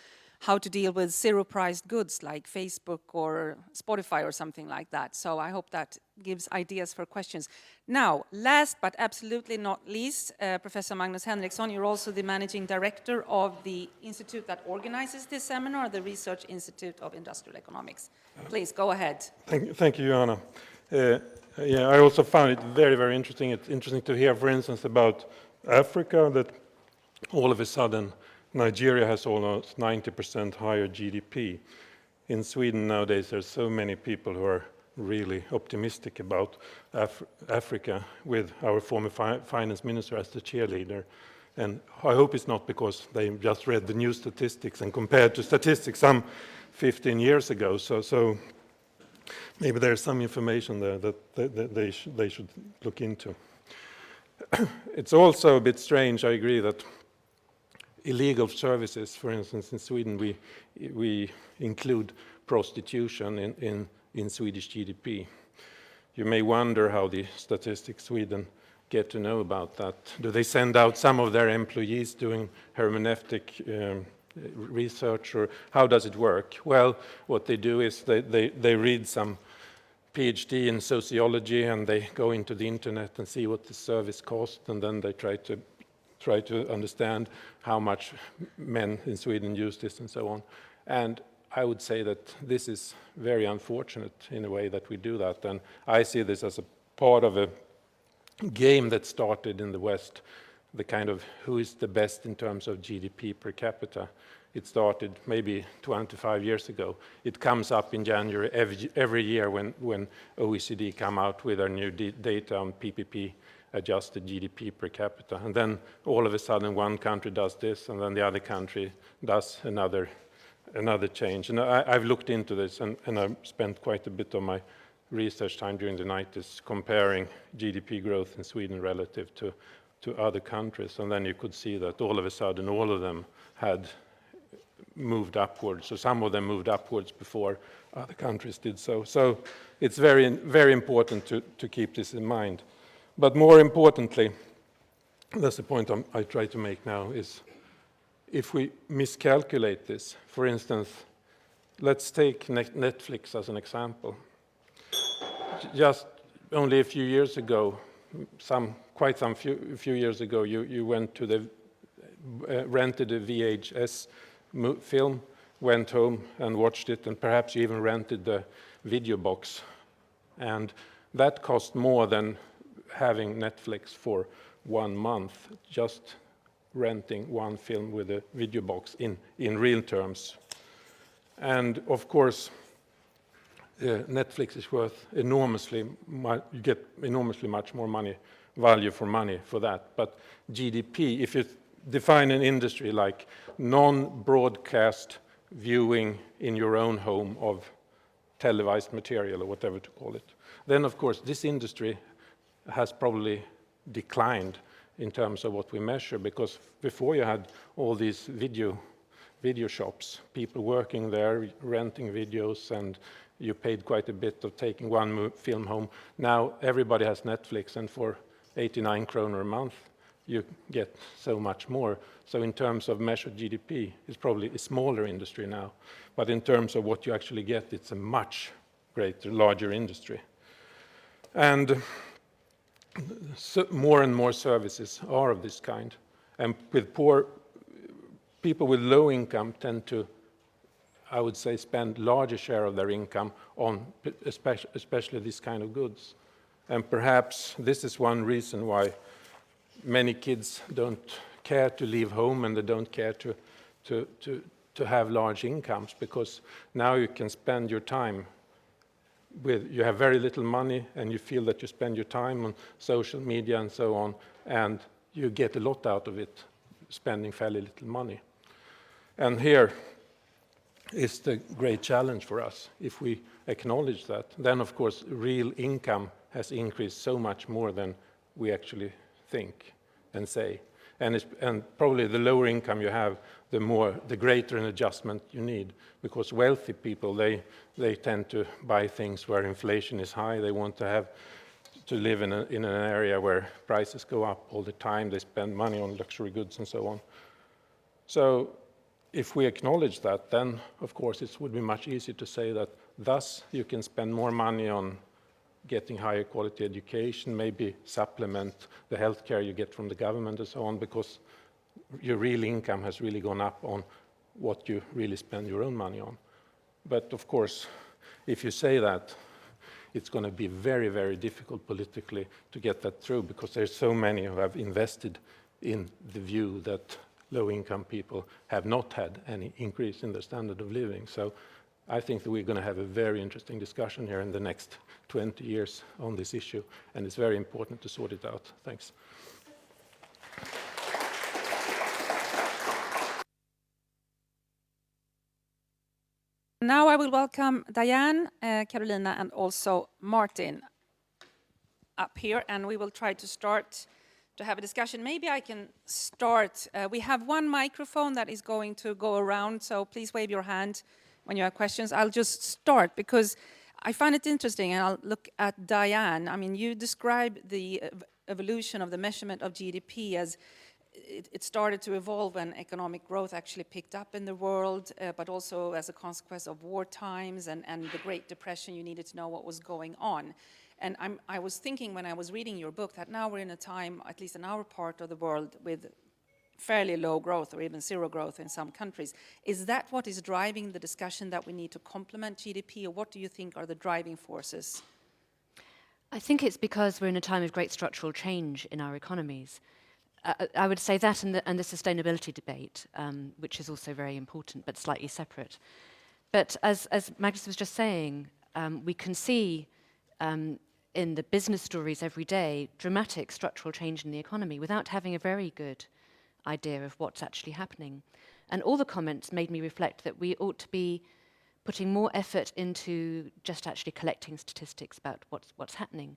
A: how to deal with zero-priced goods like Facebook or Spotify or something like that. So I hope that gives ideas for questions. Now, last but absolutely not least, Professor Magnus Henriksson, you're also the managing director of the institute that organizes this seminar, the Research Institute of Industrial Economics. Please, go ahead.
E: Thank you, Johanna. Yeah, I also found it very, very interesting. It's interesting to hear, for instance, about Africa, that all of a sudden Nigeria has almost 90% higher GDP. In Sweden nowadays, there's so many people who are really optimistic about Africa, with our former finance minister as the cheerleader. And I hope it's not because they just read the new statistics and compared to statistics some 15 years ago. So maybe there's some information there that they should look into. It's also a bit strange, I agree, that illegal services, for instance, in Sweden, we include prostitution in Swedish GDP. You may wonder how the Statistics Sweden get to know about that. Do they send out some of their employees doing hermeneutic research, or how does it work? Well, what they do is they read some PhD in sociology, and they go into the internet and see what the service costs, and then they try to understand how much men in Sweden use this and so on. And I would say that this is very unfortunate in a way that we do that. And I see this as a part of a game that started in the West, the kind of who is the best in terms of GDP per capita. It started maybe 25 years ago. It comes up in January every year when OECD come out with their new data on PPP, adjusted GDP per capita. And then all of a sudden one country does this, and then the other country does another change. And I've looked into this, and I've spent quite a bit of my research time during the night is comparing GDP growth in Sweden relative to other countries. And then you could see that all of a sudden all of them had moved upwards. So some of them moved upwards before other countries did so. So it's very, very important to keep this in mind. But more importantly, that's the point I try to make now, is if we miscalculate this, for instance, let's take Netflix as an example. Just only a few years ago, few years ago, you went to the rented a VHS film, went home and watched it, and perhaps you even rented the video box. And that cost more than having Netflix for 1 month, just renting one film with a video box in real terms. And of course, Netflix is worth enormously, you get enormously much more value for money for that. But GDP, if you define an industry like non-broadcast viewing in your own home of televised material or whatever to call it, then of course this industry has probably declined in terms of what we measure, because before you had all these video shops, people working there, renting videos, and you paid quite a bit of taking one film home. Now everybody has Netflix, and for 89 kronor a month, you get so much more. So in terms of measured GDP, it's probably a smaller industry now. But in terms of what you actually get, it's a much greater, larger industry. And so more and more services are of this kind. And with people with low income tend to, I would say, spend larger share of their income on especially this kind of goods. And perhaps this is one reason why many kids don't care to leave home, and they don't care to have large incomes, because now you can spend your time you have very little money, and you feel that you spend your time on social media and so on, and you get a lot out of it, spending fairly little money. And here is the great challenge for us. If we acknowledge that, then of course real income has increased so much more than we actually think and say. And probably the lower income you have, the greater an adjustment you need, because wealthy people, they tend to buy things where inflation is high. They want to live in an area where prices go up all the time. They spend money on luxury goods and so on. So if we acknowledge that, then of course it would be much easier to say that thus you can spend more money on getting higher quality education, maybe supplement the healthcare you get from the government and so on, because your real income has really gone up on what you really spend your own money on. But of course, if you say that, it's going to be very, very difficult politically to get that through, because there's so many who have invested in the view that low-income people have not had any increase in their standard of living. So I think that we're going to have a very interesting discussion here in the next 20 years on this issue, and it's very important to sort it out. Thanks.
A: Now I will welcome Diane, Carolina, and also Martin up here, and we will try to start to have a discussion. Maybe I can start. We have one microphone that is going to go around, so please wave your hand when you have questions. I'll just start because I find it interesting, and I'll look at Diane. I mean, you describe the evolution of the measurement of GDP as it started to evolve when economic growth actually picked up in the world, but also as a consequence of war times and the Great Depression. You needed to know what was going on. And I was thinking when I was reading your book that now we're in a time, at least in our part of the world, with fairly low growth or even zero growth in some countries. Is that what is driving the discussion that we need to complement GDP, or what do you think are the driving forces?
B: I think it's because we're in a time of great structural change in our economies. I would say that and the sustainability debate, which is also very important but slightly separate. But as Magnus was just saying, we can see in the business stories every day dramatic structural change in the economy without having a very good idea of what's actually happening. And all the comments made me reflect that we ought to be putting more effort into just actually collecting statistics about what's happening.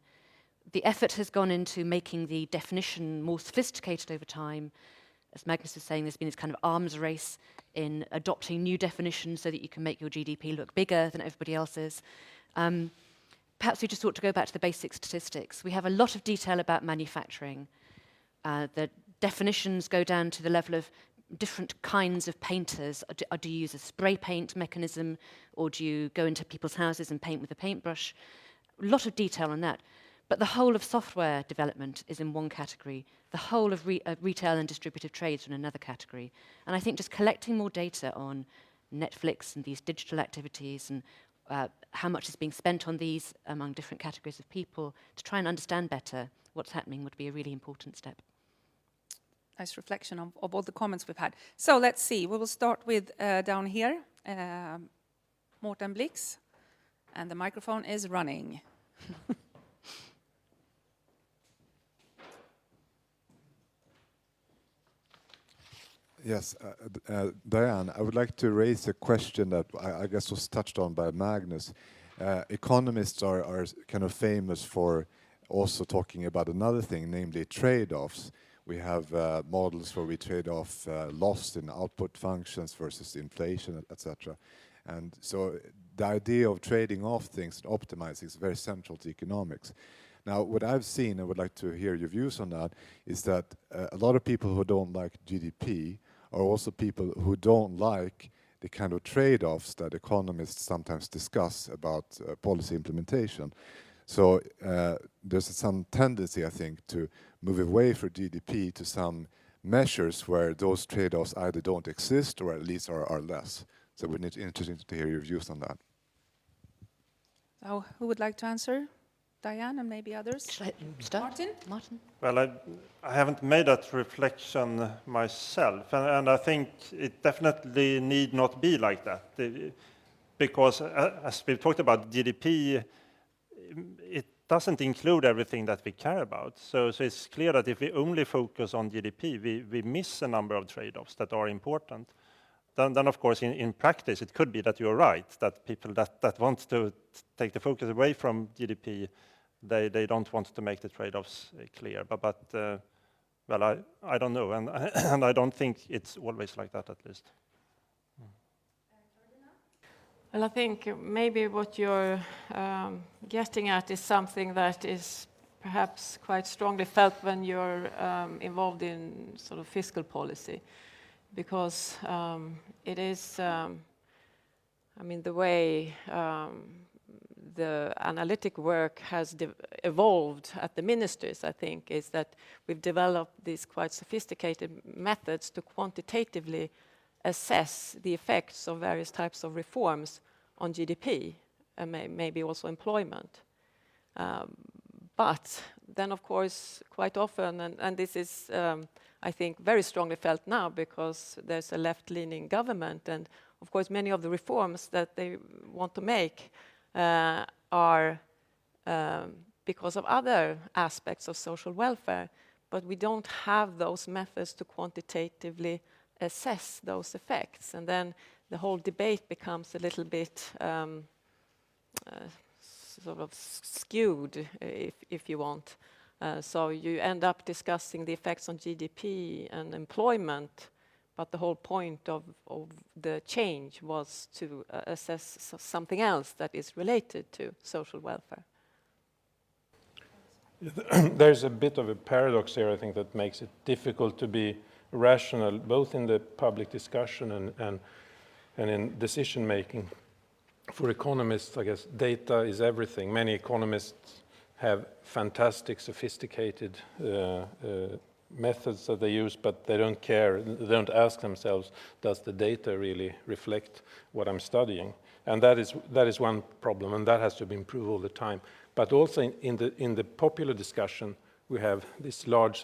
B: The effort has gone into making the definition more sophisticated over time. As Magnus was saying, there's been this kind of arms race in adopting new definitions so that you can make your GDP look bigger than everybody else's. Perhaps we just ought to go back to the basic statistics. We have a lot of detail about manufacturing. The definitions go down to the level of different kinds of painters? Do you use a spray paint mechanism, or do you go into people's houses and paint with a paintbrush? A lot of detail on that. But the whole of software development is in one category. The whole of retail and distributive trades are in another category. And I think just collecting more data on Netflix and these digital activities and how much is being spent on these among different categories of people to try and understand better what's happening would be a really important step.
A: Nice reflection of all the comments we've had. So let's see. We will start with down here, Morten Blix, and the microphone is running.
F: Yes, Diane, I would like to raise a question that I guess was touched on by Magnus. Economists are kind of famous for also talking about another thing, namely trade-offs. We have models where we trade off loss in output functions versus inflation, etc. And so the idea of trading off things and optimizing is very central to economics. Now, what I've seen, and would like to hear your views on that, is that a lot of people who don't like GDP are also people who don't like the kind of trade-offs that economists sometimes discuss about policy implementation. So there's some tendency, I think, to move away from GDP to some measures where those trade-offs either don't exist or at least are less. So it would be interesting to hear your views on that.
A: So who would like to answer? Diane and maybe others?
B: Should I start?
A: Martin?
D: Well, I haven't made that reflection myself, and I think it definitely need not be like that. Because as we've talked about, GDP, it doesn't include everything that we care about. So it's clear that if we only focus on GDP, we miss a number of trade-offs that are important. Then of course, in practice, it could be that you're right, that people that want to take the focus away from GDP, they don't want to make the trade-offs clear. But well, I don't know, and and I don't think it's always like that, at least.
C: Well, I think maybe what you're getting at is something that is perhaps quite strongly felt when you're involved in sort of fiscal policy, because it is, I mean, the way the analytic work has evolved at the ministries, I think, is that we've developed these quite sophisticated methods to quantitatively assess the effects of various types of reforms on GDP and maybe also employment. But then, of course, quite often, and this is, I think, very strongly felt now because there's a left-leaning government, and of course many of the reforms that they want to make are because of other aspects of social welfare, but we don't have those methods to quantitatively assess those effects, and then the whole debate becomes a little bit sort of skewed, if you want. So you end up discussing the effects on GDP and employment, but the whole point of the change was to assess something else that is related to social welfare.
E: There's a bit of a paradox here, I think, that makes it difficult to be rational, both in the public discussion and in decision making. For economists, I guess data is everything. Many economists have fantastic, sophisticated methods that they use, but they don't care, they don't ask themselves, does the data really reflect what I'm studying? And that is one problem, and that has to be improved all the time. But also in the popular discussion, we have this large,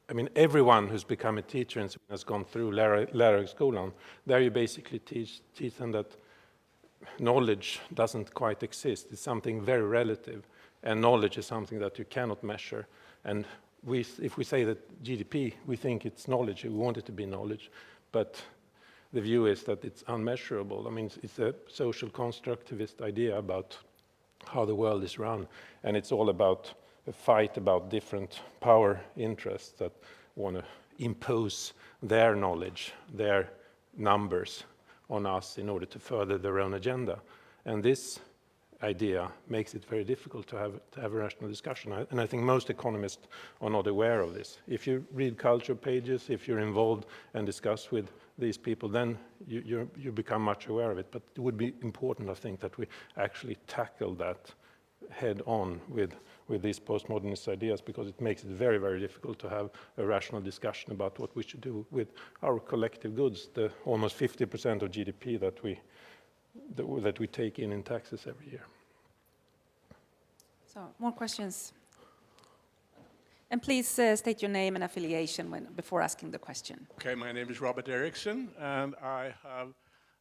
E: I mean, everyone who's become a teacher and has gone through lärarhögskolan, there you basically teach them that knowledge doesn't quite exist. It's something very relative, and knowledge is something that you cannot measure. And if we say that GDP, we think it's knowledge, we want it to be knowledge, but the view is that it's unmeasurable. I mean, it's a social constructivist idea about how the world is run, and it's all about a fight about different power interests that want to impose their knowledge, their numbers on us in order to further their own agenda. And this idea makes it very difficult to have a rational discussion. And I think most economists are not aware of this. If you read culture pages, if you're involved and discuss with these people, then you become much aware of it. But it would be important, I think, that we actually tackle that head on with these postmodernist ideas, because it makes it very, very difficult to have a rational discussion about what we should do with our collective goods, the almost 50% of GDP that we take in taxes every year.
A: So, more questions? And please state your name and affiliation before asking the question.
G: Okay, my name is Robert Eriksson, and I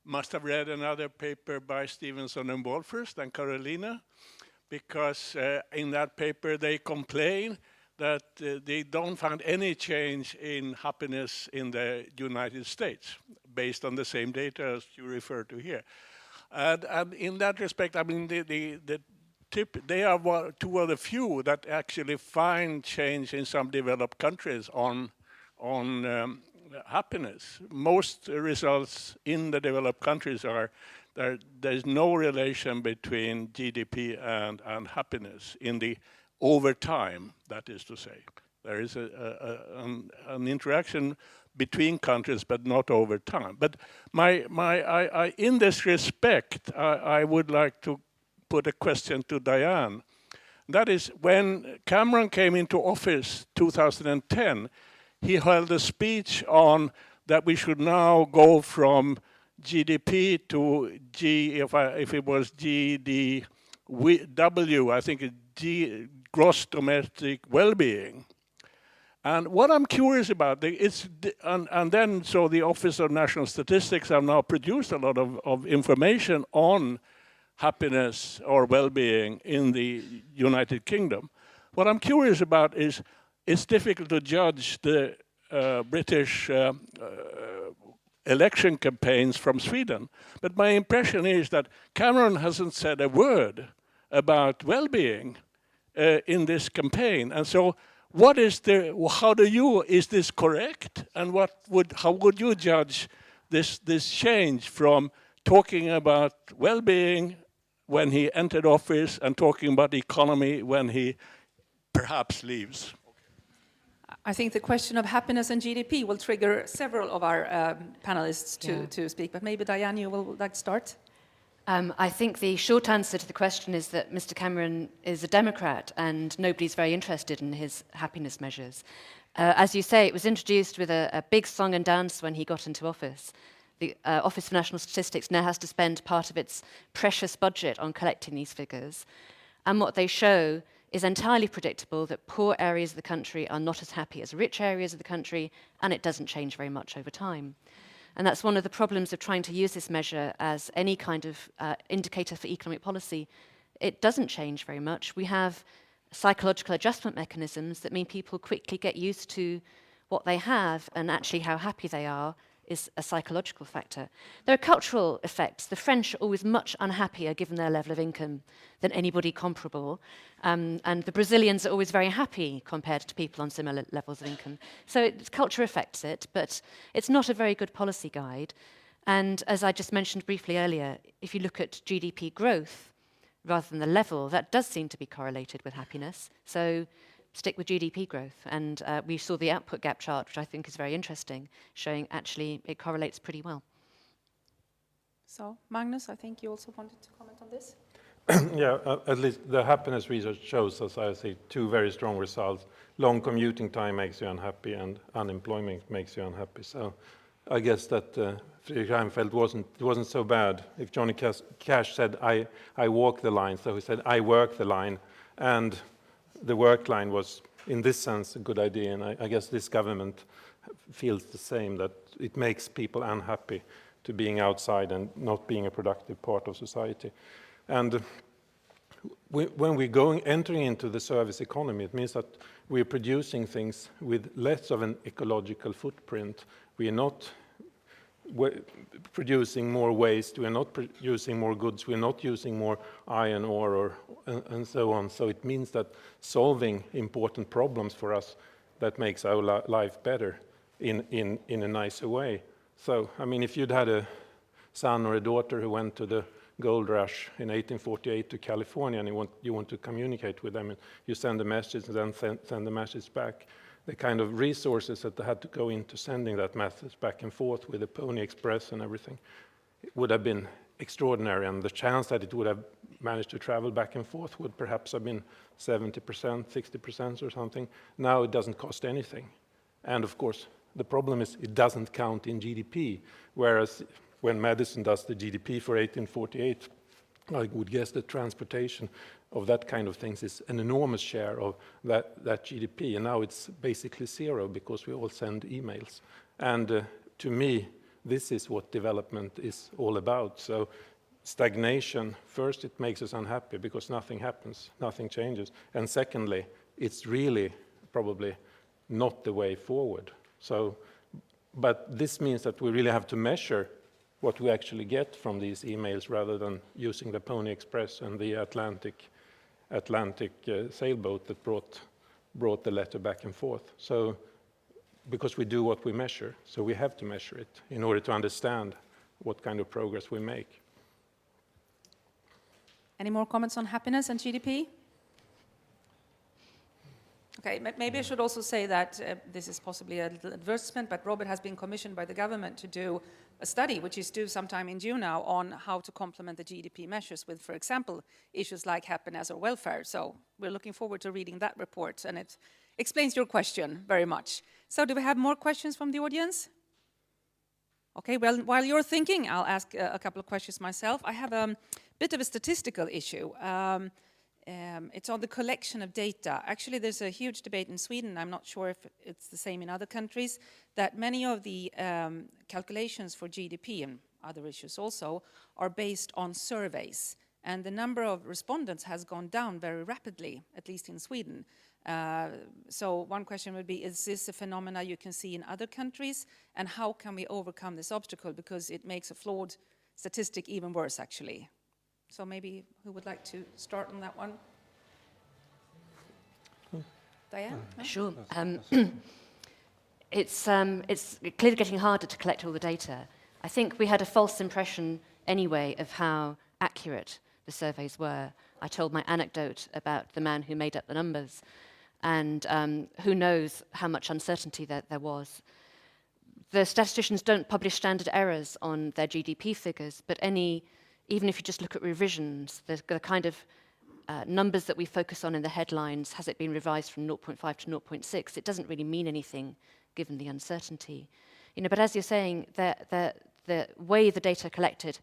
G: must have read another paper by Stevenson and Wolfers than Carolina, because in that paper they complain that they don't find any change in happiness in the United States, based on the same data as you refer to here. And in that respect, I mean, they are two of the few that actually find change in some developed countries on happiness. Most results in the developed countries are there's no relation between GDP and happiness in the over time, that is to say. There is an interaction between countries, but not over time. But in this respect, I would like to put a question to Diane. That is, when Cameron came into office 2010, he held a speech on that we should now go from GDP to if it was GDW, I think it's gross domestic well-being. And what I'm curious about is, and then so the Office of National Statistics have now produced a lot of information on happiness or well-being in the United Kingdom. What I'm curious about is, it's difficult to judge the British election campaigns from Sweden, but my impression is that Cameron hasn't said a word about well-being in this campaign. And so what is is this correct? And how would you judge this change from talking about well-being when he entered office and talking about the economy when he perhaps leaves?
A: I think the question of happiness and GDP will trigger several of our panelists to speak, but maybe Diane, you will like to start?
B: I think the short answer to the question is that Mr. Cameron is a Democrat and nobody's very interested in his happiness measures. As you say, it was introduced with a big song and dance when he got into office. The Office of National Statistics now has to spend part of its precious budget on collecting these figures. And what they show is entirely predictable, that poor areas of the country are not as happy as rich areas of the country, and it doesn't change very much over time. And that's one of the problems of trying to use this measure as any kind of indicator for economic policy. It doesn't change very much. We have psychological adjustment mechanisms that mean people quickly get used to what they have, and actually how happy they are is a psychological factor. There are cultural effects. The French are always much unhappier given their level of income than anybody comparable. And the Brazilians are always very happy compared to people on similar levels of income. So culture affects it, but it's not a very good policy guide. And as I just mentioned briefly earlier, if you look at GDP growth rather than the level, that does seem to be correlated with happiness. So stick with GDP growth. And we saw the output gap chart, which I think is very interesting, showing actually it correlates pretty well.
A: So, Magnus, I think you also wanted to comment on this?
E: Yeah, at least the happiness research shows, as I say, two very strong results. Long commuting time makes you unhappy, and unemployment makes you unhappy. So I guess that Friedrich Reinfeldt wasn't so bad. If Johnny Cash said, I walk the line, so he said, I work the line. And the work line was, in this sense, a good idea. And I guess this government feels the same, that it makes people unhappy to being outside and not being a productive part of society. And when we're entering into the service economy, it means that we're producing things with less of an ecological footprint. We are not producing more waste, we are not producing more goods, we are not using more iron ore and so on. So it means that solving important problems for us, that makes our life better in a nicer way. So, I mean, if you'd had a son or a daughter who went to the gold rush in 1848 to California, and you want to communicate with them, and you send a message and then send the message back. The kind of resources that had to go into sending that message back and forth with the Pony Express and everything, it would have been extraordinary, and the chance that it would have managed to travel back and forth would perhaps have been 70%, 60% or something. Now it doesn't cost anything. And of course, the problem is it doesn't count in GDP, whereas when Madison does the GDP for 1848, I would guess that transportation of that kind of things is an enormous share of that GDP, and now it's basically zero because we all send emails. And to me, this is what development is all about. So stagnation, first, it makes us unhappy because nothing happens, nothing changes. And secondly, it's really probably not the way forward. So, but this means that we really have to measure what we actually get from these emails rather than using the Pony Express and the Atlantic sailboat that brought the letter back and forth. So, because we do what we measure, so we have to measure it in order to understand what kind of progress we make.
A: Any more comments on happiness and GDP? Okay, maybe I should also say that this is possibly a little advertisement, but Robert has been commissioned by the government to do a study, which is due sometime in June now, on how to complement the GDP measures with, for example, issues like happiness or welfare. So we're looking forward to reading that report, and it explains your question very much. So do we have more questions from the audience? Okay, well, while you're thinking, I'll ask a couple of questions myself. I have a bit of a statistical issue. It's on the collection of data. Actually, there's a huge debate in Sweden, I'm not sure if it's the same in other countries, that many of the calculations for GDP and other issues also are based on surveys. And the number of respondents has gone down very rapidly, at least in Sweden. So one question would be, is this a phenomena you can see in other countries? And how can we overcome this obstacle? Because it makes a flawed statistic even worse, actually. So maybe who would like to start on that one? Diane? No?
B: Sure. It's clearly getting harder to collect all the data. I think we had a false impression anyway of how accurate the surveys were. I told my anecdote about the man who made up the numbers, and who knows how much uncertainty there was. The statisticians don't publish standard errors on their GDP figures, but even if you just look at revisions, the kind of numbers that we focus on in the headlines, has it been revised from 0.5 to 0.6, it doesn't really mean anything given the uncertainty. But as you're saying, the way the data are collected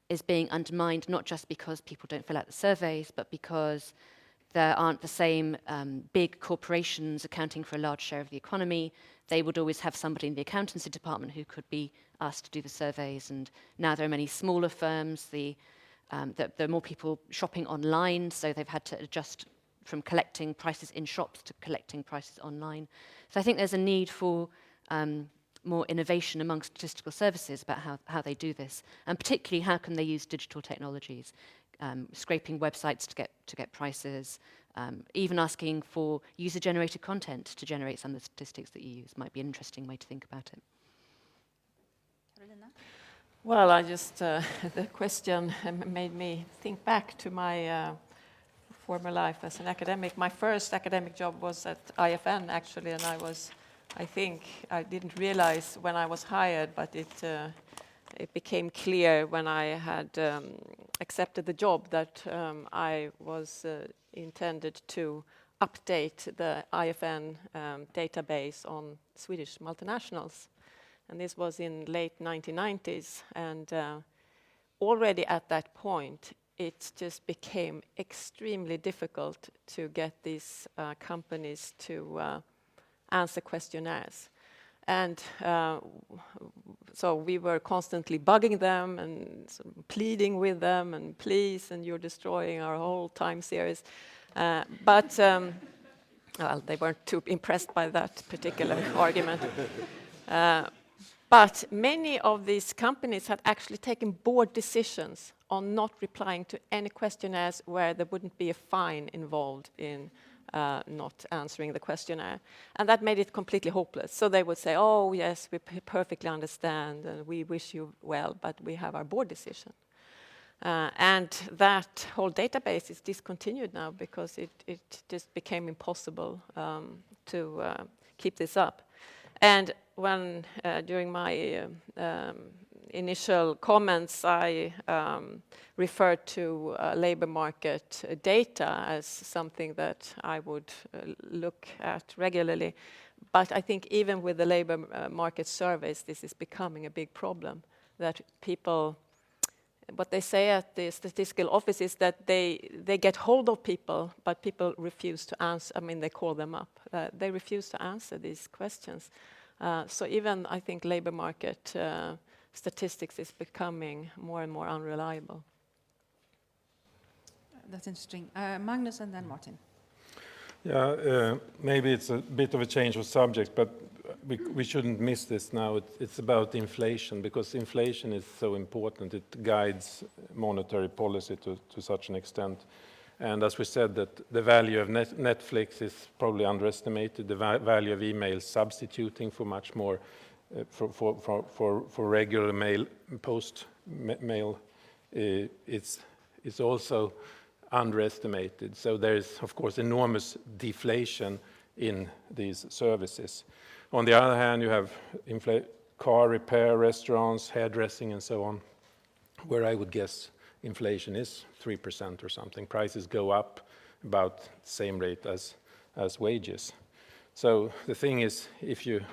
B: is being undermined, not just because people don't fill out the surveys, but because there aren't the same big corporations accounting for a large share of the economy. They would always have somebody in the accountancy department who could be asked to do the surveys, and now there are many smaller firms. There are more people shopping online, so they've had to adjust from collecting prices in shops to collecting prices online. So I think there's a need for more innovation among statistical services about how they do this, and particularly how can they use digital technologies, scraping websites to get prices, even asking for user-generated content to generate some of the statistics that you use might be an interesting way to think about it.
C: Well, the question made me think back to my former life as an academic. My first academic job was at IFN, actually, and I think I didn't realize when I was hired, but it became clear when I had accepted the job that I was intended to update the IFN database on Swedish multinationals. And this was in late 1990s, and already at that point, it just became extremely difficult to get these companies to answer questionnaires. And so we were constantly bugging them and sort of pleading with them, and please, and you're destroying our whole time series. But well, they weren't too impressed by that particular argument. But many of these companies had actually taken board decisions on not replying to any questionnaires where there wouldn't be a fine involved in not answering the questionnaire. And that made it completely hopeless. So they would say, oh, yes, we perfectly understand, and we wish you well, but we have our board decision. And that whole database is discontinued now because it just became impossible to keep this up. And when during my initial comments, I referred to labor market data as something that I would look at regularly. But I think even with the labor market surveys, this is becoming a big problem, that people, what they say at the statistical office is that they get hold of people, but people refuse to answer. I mean, they call them up. They refuse to answer these questions. So even, I think, labor market statistics is becoming more and more unreliable.
A: That's interesting. Magnus and then Martin.
E: Yeah, maybe it's a bit of a change of subject, but we shouldn't miss this now. It's about inflation, because inflation is so important. It guides monetary policy to such an extent. And as we said, that the value of Netflix is probably underestimated. The value of email substituting for much more for regular mail, post mail, it's also underestimated. So there is, of course, enormous deflation in these services. On the other hand, you have car repair, restaurants, hairdressing, and so on, where I would guess inflation is 3% or something. Prices go up about the same rate as wages. So the thing is, if you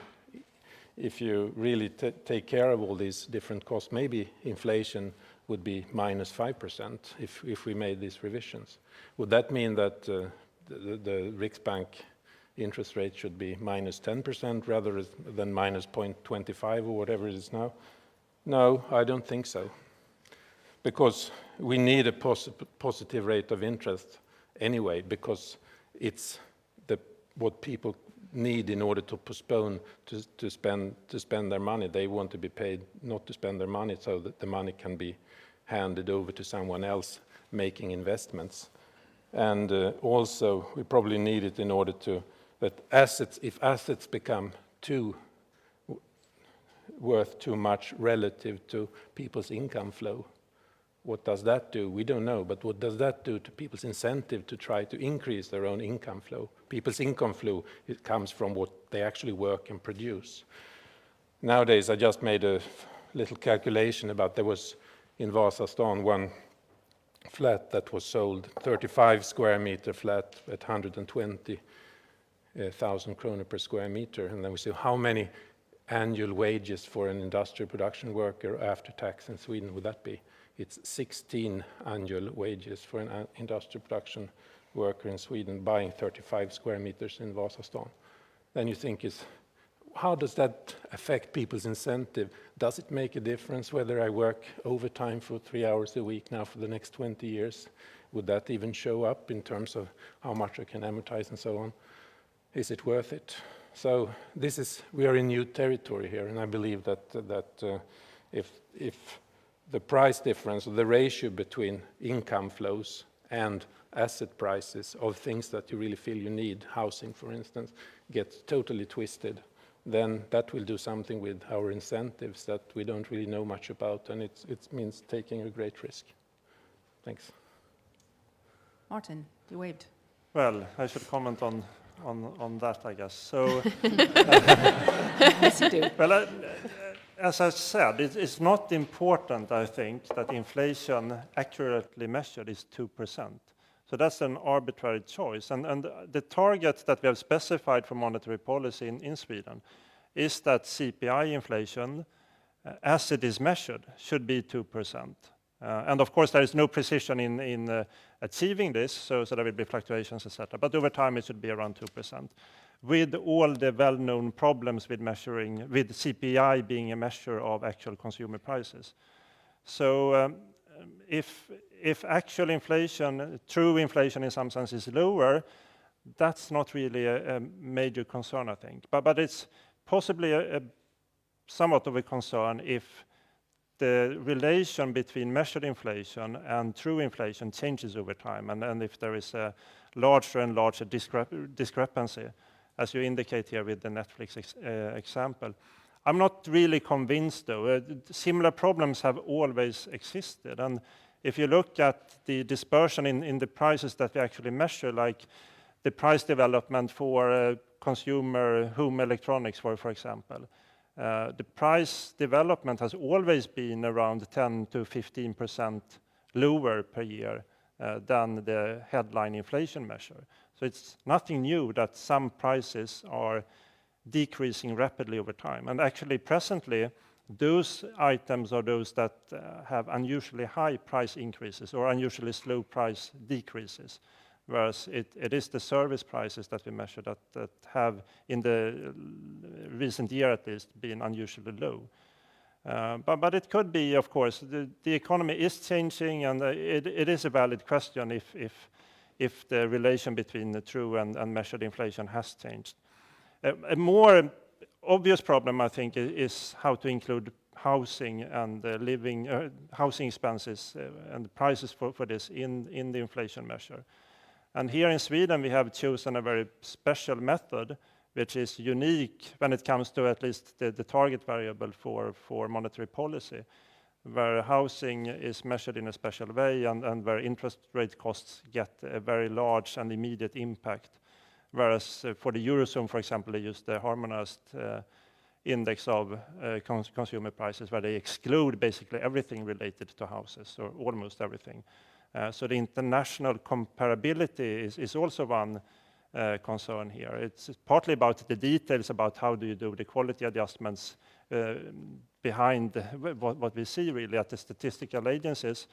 E: really take care of all these different costs, maybe inflation would be minus 5% if we made these revisions. Would that mean that the Riksbank interest rate should be minus 10% rather than minus 0.25 or whatever it is now? No, I don't think so. Because we need a positive rate of interest anyway, because it's what people need in order to postpone to spend their money. They want to be paid not to spend their money, so that the money can be handed over to someone else making investments. And also we probably need it in order to that if assets become worth too much relative to people's income flow, what does that do? We don't know, but what does that do to people's incentive to try to increase their own income flow? People's income flow, it comes from what they actually work and produce. Nowadays, I just made a little calculation about, there was in Vasastan one flat that was sold, 35 square meter flat at 120,000 kronor per square meter. And then we see how many annual wages for an industrial production worker after tax in Sweden would that be? It's 16 annual wages for an industrial production worker in Sweden buying 35 square meters in Vasastan. Then you think, how does that affect people's incentive? Does it make a difference whether I work overtime for 3 hours a week now for the next 20 years? Would that even show up in terms of how much I can amortize and so on? Is it worth it? So we are in new territory here, and I believe that if the price difference, or the ratio between income flows and asset prices of things that you really feel you need, housing for instance, gets totally twisted, then that will do something with our incentives that we don't really know much about, and it means taking a great risk. Thanks.
A: Martin, you waved.
D: Well, I should comment on that, I guess. So,
A: yes, you do.
D: well, as I said, it's not important, I think, that inflation accurately measured is 2%. So that's an arbitrary choice. And the target that we have specified for monetary policy in Sweden is that CPI inflation, as it is measured, should be 2%. And of course, there is no precision in achieving this, so there will be fluctuations, etc. But over time, it should be around 2%. With all the well-known problems with measuring, with CPI being a measure of actual consumer prices. So if actual inflation, true inflation in some sense is lower, that's not really a major concern, I think. But it's possibly somewhat of a concern if the relation between measured inflation and true inflation changes over time, and if there is a larger and larger discrepancy, as you indicate here with the Netflix example. I'm not really convinced, though. Similar problems have always existed, and If you look at the dispersion in the prices that we actually measure, like the price development for consumer home electronics, for example, the price development has always been around 10 to 15% lower per year than the headline inflation measure. So it's nothing new that some prices are decreasing rapidly over time. And actually, presently, those items are those that have unusually high price increases or unusually slow price decreases, whereas it is the service prices that we measure that have, in the recent year at least, been unusually low. But it could be, of course, the economy is changing, and it is a valid question if the relation between the true and measured inflation has changed. A more obvious problem, I think, is how to include housing and housing expenses and the prices for this in the inflation measure. And here in Sweden, we have chosen a very special method, which is unique when it comes to at least the target variable for monetary policy, where housing is measured in a special way and where interest rate costs get a very large and immediate impact. Whereas for the Eurozone, for example, they use the harmonized index of consumer prices, where they exclude basically everything related to houses, or almost everything. So the international comparability is also one concern here. It's partly about the details about how do you do the quality adjustments behind what we see really at the statistical agencies.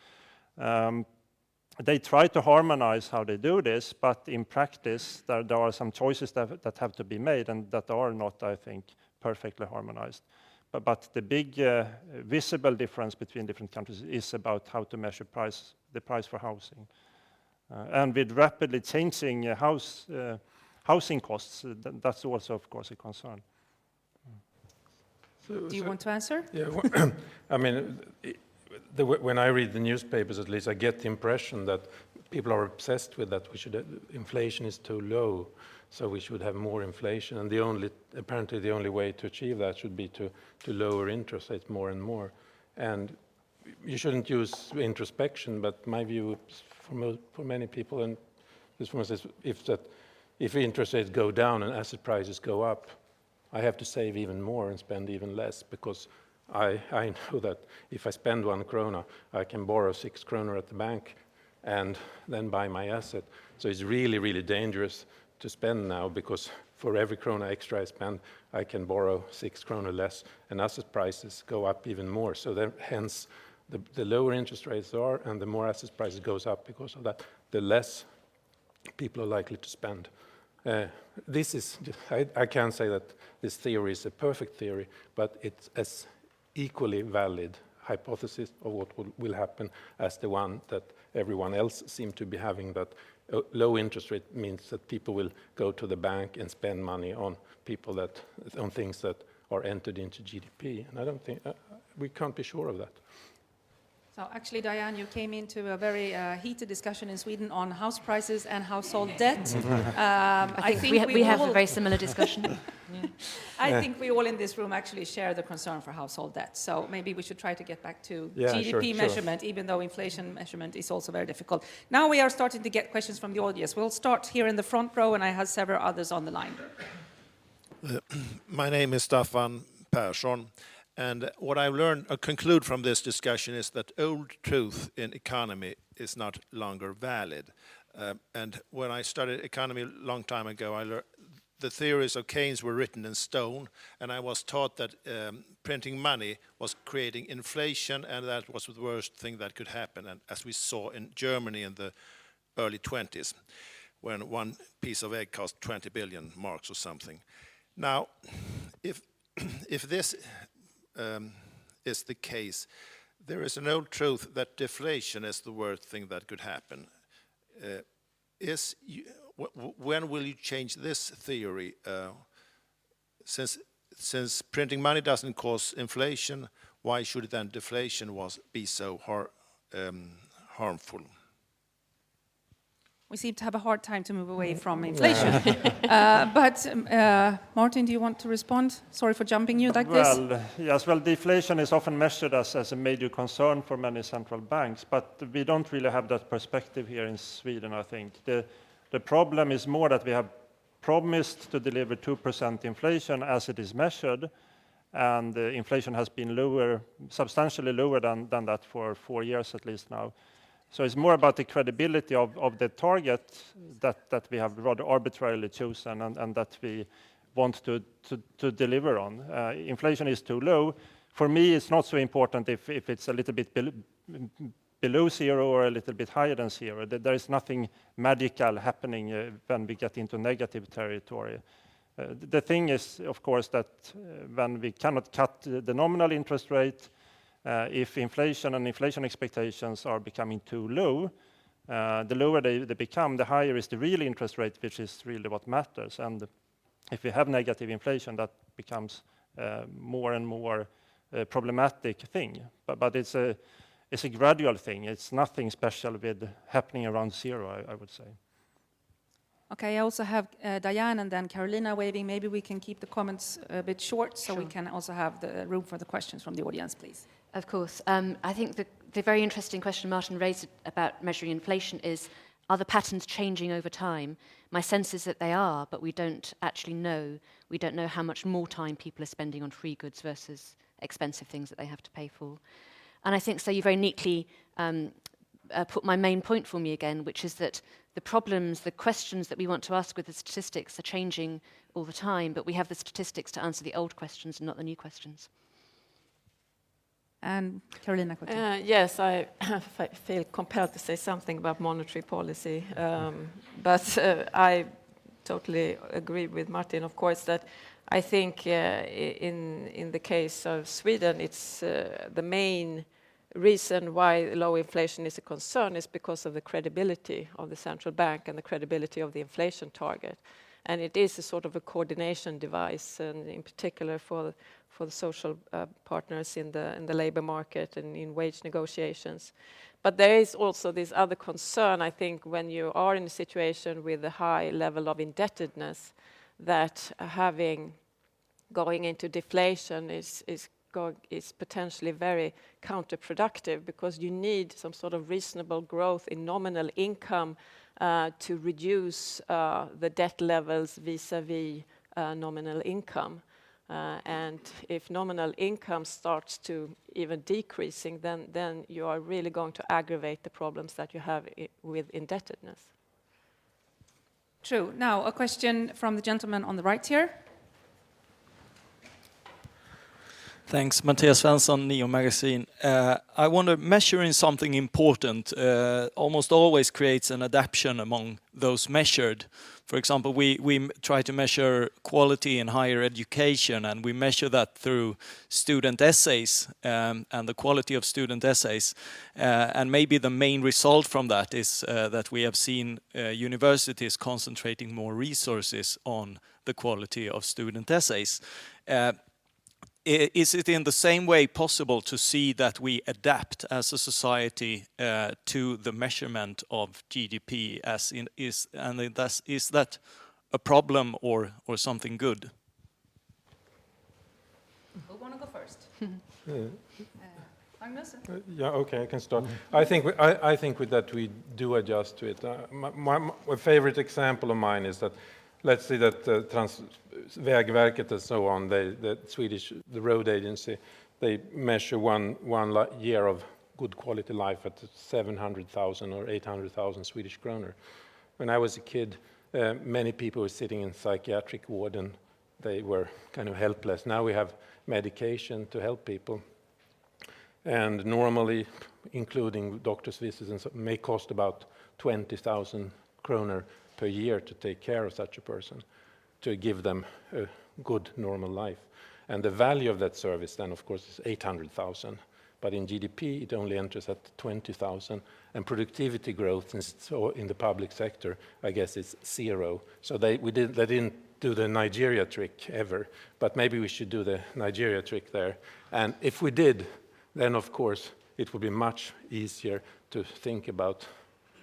D: They try to harmonize how they do this, but in practice, there are some choices that have to be made and that are not, I think, perfectly harmonized. But the big visible difference between different countries is about how to measure the price for housing. And with rapidly changing housing costs, that's also, of course, a concern.
A: Do you want to answer?
E: Yeah, I mean, when I read the newspapers, at least, I get the impression that people are obsessed with that inflation is too low, so we should have more inflation. And apparently the only way to achieve that should be to lower interest rates more and more. And you shouldn't use introspection, but my view for many people, and this one says, if interest rates go down and asset prices go up, I have to save even more and spend even less, because I know that if I spend 1 krona, I can borrow 6 kronor at the bank and then buy my asset. So it's really, really dangerous to spend now, because for every krona extra I spend, I can borrow 6 kronor less, and asset prices go up even more. So then, hence, the lower interest rates are, and the more asset prices goes up because of that, the less people are likely to spend. I can't say that this theory is a perfect theory, but it's as equally valid hypothesis of what will happen as the one that everyone else seems to be having, that low interest rate means that people will go to the bank and spend money on things that are entered into GDP. And I don't think we can't be sure of that.
A: So actually, Diane, you came into a very heated discussion in Sweden on house prices and household debt.
B: I think we have a very similar discussion.
A: Yeah. I think we all in this room actually share the concern for household debt. So maybe we should try to get back to GDP measurement, even though inflation measurement is also very difficult. Now we are starting to get questions from the audience. We'll start here in the front row, and I have several others on the line.
H: My name is Staffan Persson. And what I've learned, or conclude from this discussion, is that old truth in economy is not longer valid. And when I studied economy a long time ago, I learned the theories of Keynes were written in stone, and I was taught that printing money was creating inflation, and that was the worst thing that could happen. And as we saw in Germany in the early 20s, when one piece of egg cost 20 billion marks or something. Now, if this is the case, there is an old truth that deflation is the worst thing that could happen. When will you change this theory? Since printing money doesn't cause inflation, why should then deflation be so harmful?
A: We seem to have a hard time to move away from inflation. Martin, do you want to respond? Sorry for jumping you like this.
D: Well, yes, well, deflation is often measured as a major concern for many central banks, but we don't really have that perspective here in Sweden, I think. The problem is more that we have promised to deliver 2% inflation as it is measured, and inflation has been lower, substantially lower than that for 4 years at least now. So it's more about the credibility of the target that we have rather arbitrarily chosen and that we want to deliver on. Inflation is too low. For me, it's not so important if it's a little bit below zero or a little bit higher than zero. There is nothing magical happening when we get into negative territory. The thing is, of course, that when we cannot cut the nominal interest rate, if inflation and inflation expectations are becoming too low, the lower they become, the higher is the real interest rate, which is really what matters. And if we have negative inflation, that becomes more and more problematic thing. But it's a gradual thing. It's nothing special with happening around zero, I would say.
A: Okay, I also have Diane and then Carolina waving. Maybe we can keep the comments a bit short so we can also have the room for the questions from the audience, please.
B: Of course. I think the very interesting question Martin raised about measuring inflation is, are the patterns changing over time? My sense is that they are, but we don't actually know. We don't know how much more time people are spending on free goods versus expensive things that they have to pay for. And I think so you very neatly put my main point for me again, which is that the problems, the questions that we want to ask with the statistics are changing all the time, but we have the statistics to answer the old questions and not the new questions.
A: And Carolina.
C: Yes, I feel compelled to say something about monetary policy, but I totally agree with Martin, of course, that I think in the case of Sweden, it's the main reason why low inflation is a concern is because of the credibility of the central bank and the credibility of the inflation target. And it is a sort of a coordination device, and in particular for the social partners in the labor market and in wage negotiations. But there is also this other concern, I think, when you are in a situation with a high level of indebtedness, that going into deflation is potentially very counterproductive, because you need some sort of reasonable growth in nominal income to reduce the debt levels vis-a-vis nominal income. And if nominal income starts to even decreasing, then you are really going to aggravate the problems that you have with indebtedness.
A: True. Now, a question from the gentleman on the right here.
I: Thanks. Mattias Svensson, Neo Magazine. I wonder, measuring something important almost always creates an adaptation among those measured. For example, we try to measure quality in higher education, and we measure that through student essays and the quality of student essays. And maybe the main result from that is that we have seen universities concentrating more resources on the quality of student essays. Is it in the same way possible to see that we adapt as a society to the measurement of GDP is that a problem or something good?
A: Who want to go first? Magnus?
E: Yeah, okay, I can start. I think with that we do adjust to it. My favorite example of mine is that, let's say that Vägverket and so on, the road agency, they measure one year of good quality life at 700,000 or 800,000 Swedish kroner. When I was a kid, many people were sitting in psychiatric ward and they were kind of helpless. Now we have medication to help people. And normally, including doctor's visits, and so, may cost about 20,000 kroner per year to take care of such a person, to give them a good normal life. And the value of that service then, of course, is 800,000. But in GDP, it only enters at 20,000. And productivity growth in the public sector, I guess, is zero. So they didn't do the Nigeria trick ever. But maybe we should do the Nigeria trick there. And if we did, then, of course, it would be much easier to think about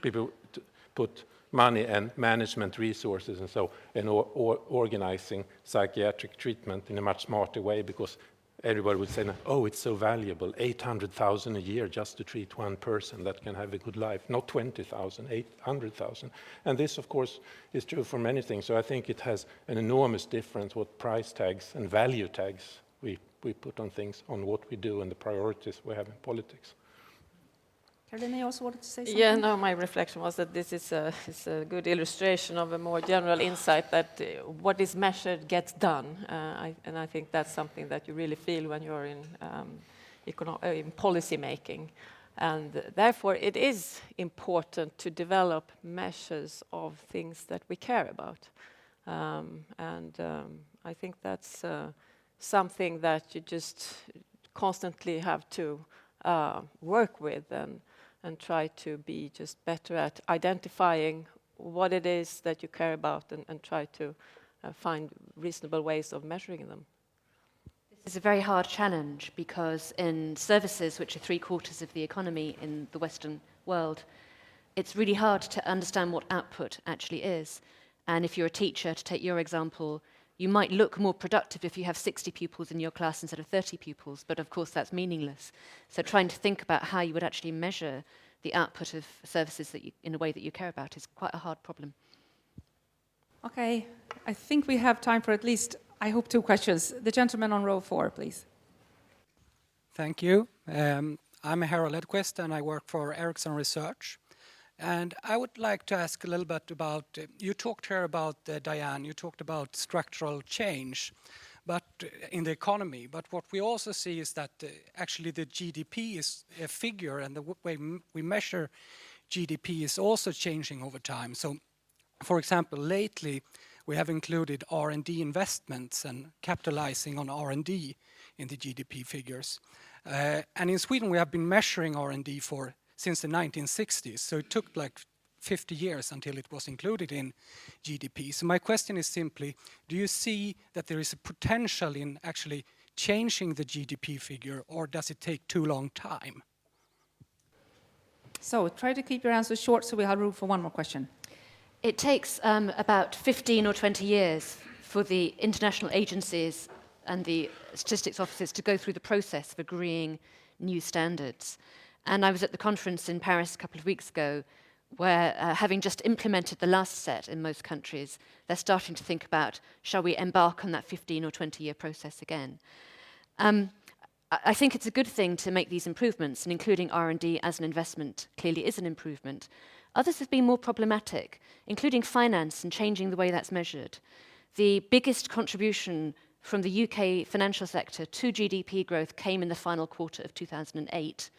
E: people to put money and management resources and so, and organizing psychiatric treatment in a much smarter way, because everybody would say, oh, it's so valuable, 800,000 a year just to treat one person that can have a good life, not 20,000, 800,000. And this, of course, is true for many things. So I think it has an enormous difference what price tags and value tags we put on things, on what we do and the priorities we have in politics.
A: Caroline, you also wanted to say something?
C: Yeah, no, my reflection was that this is a good illustration of a more general insight that what is measured gets done. And I think that's something that you really feel when you're in policy making. And therefore, it is important to develop measures of things that we care about. I think that's something that you just constantly have to work with and try to be just better at identifying what it is that you care about and try to find reasonable ways of measuring them.
B: This is a very hard challenge because in services, which are 3/4 of the economy in the Western world, it's really hard to understand what output actually is. And if you're a teacher, to take your example, you might look more productive if you have 60 pupils in your class instead of 30 pupils, but of course that's meaningless. So trying to think about how you would actually measure the output of services that in a way that you care about is quite a hard problem.
A: Okay, I think we have time for at least, I hope, 2 questions. The gentleman on row 4, please.
J: Thank you. I'm Harold Edquist and I work for Ericsson Research. And I would like to ask a little bit about, you talked here about, Diane, you talked about structural change but in the economy. But what we also see is that actually the GDP is a figure, and the way we measure GDP is also changing over time. So, for example, lately we have included R&D investments and capitalizing on R&D in the GDP figures. And in Sweden we have been measuring R&D since the 1960s, so it took like 50 years until it was included in GDP. So my question is simply, do you see that there is a potential in actually changing the GDP figure, or does it take too long time?
A: So try to keep your answers short so we have room for one more question.
B: It takes about 15 or 20 years for the international agencies and the statistics offices to go through the process of agreeing new standards. And I was at the conference in Paris a couple of weeks ago where, having just implemented the last set in most countries, they're starting to think about, shall we embark on that 15 or 20-year process again? I think it's a good thing to make these improvements, and including R&D as an investment clearly is an improvement. Others have been more problematic, including finance and changing the way that's measured. The biggest contribution from the UK financial sector to GDP growth came in the final quarter of 2008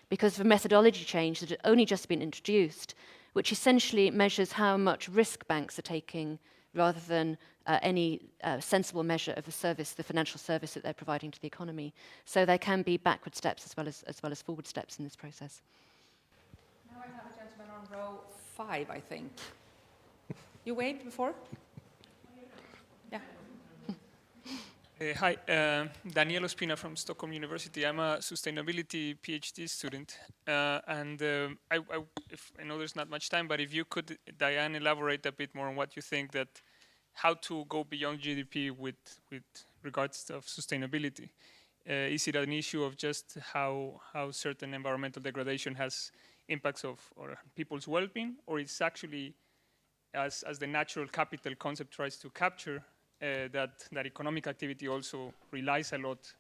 B: because of a methodology change that had only just been introduced, which essentially measures how much risk banks are taking rather than any sensible measure of the service, the financial service that they're providing to the economy. So there can be backward steps as well as forward steps in this process.
A: Now I have a gentleman on row 5, I think. You waved before? Yeah.
K: Hi, Daniel Ospina from Stockholm University. I'm a sustainability PhD student. If I know there's not much time, but if you could, Diane, elaborate a bit more on what you think that how to go beyond GDP with regards to sustainability. Is it an issue of just how certain environmental degradation has impacts of or people's well-being, or it's actually as the natural capital concept tries to capture that economic activity also relies a lot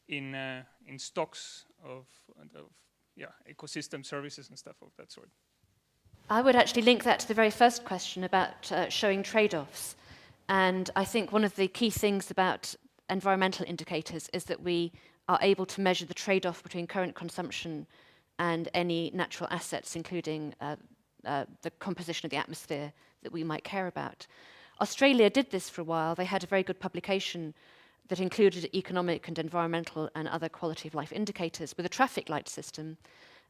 K: in stocks of ecosystem services and stuff of that sort?
B: I would actually link that to the very first question about showing trade-offs. And I think one of the key things about environmental indicators is that we are able to measure the trade-off between current consumption and any natural assets, including the composition of the atmosphere that we might care about. Australia did this for a while. They had a very good publication that included economic and environmental and other quality of life indicators with a traffic light system.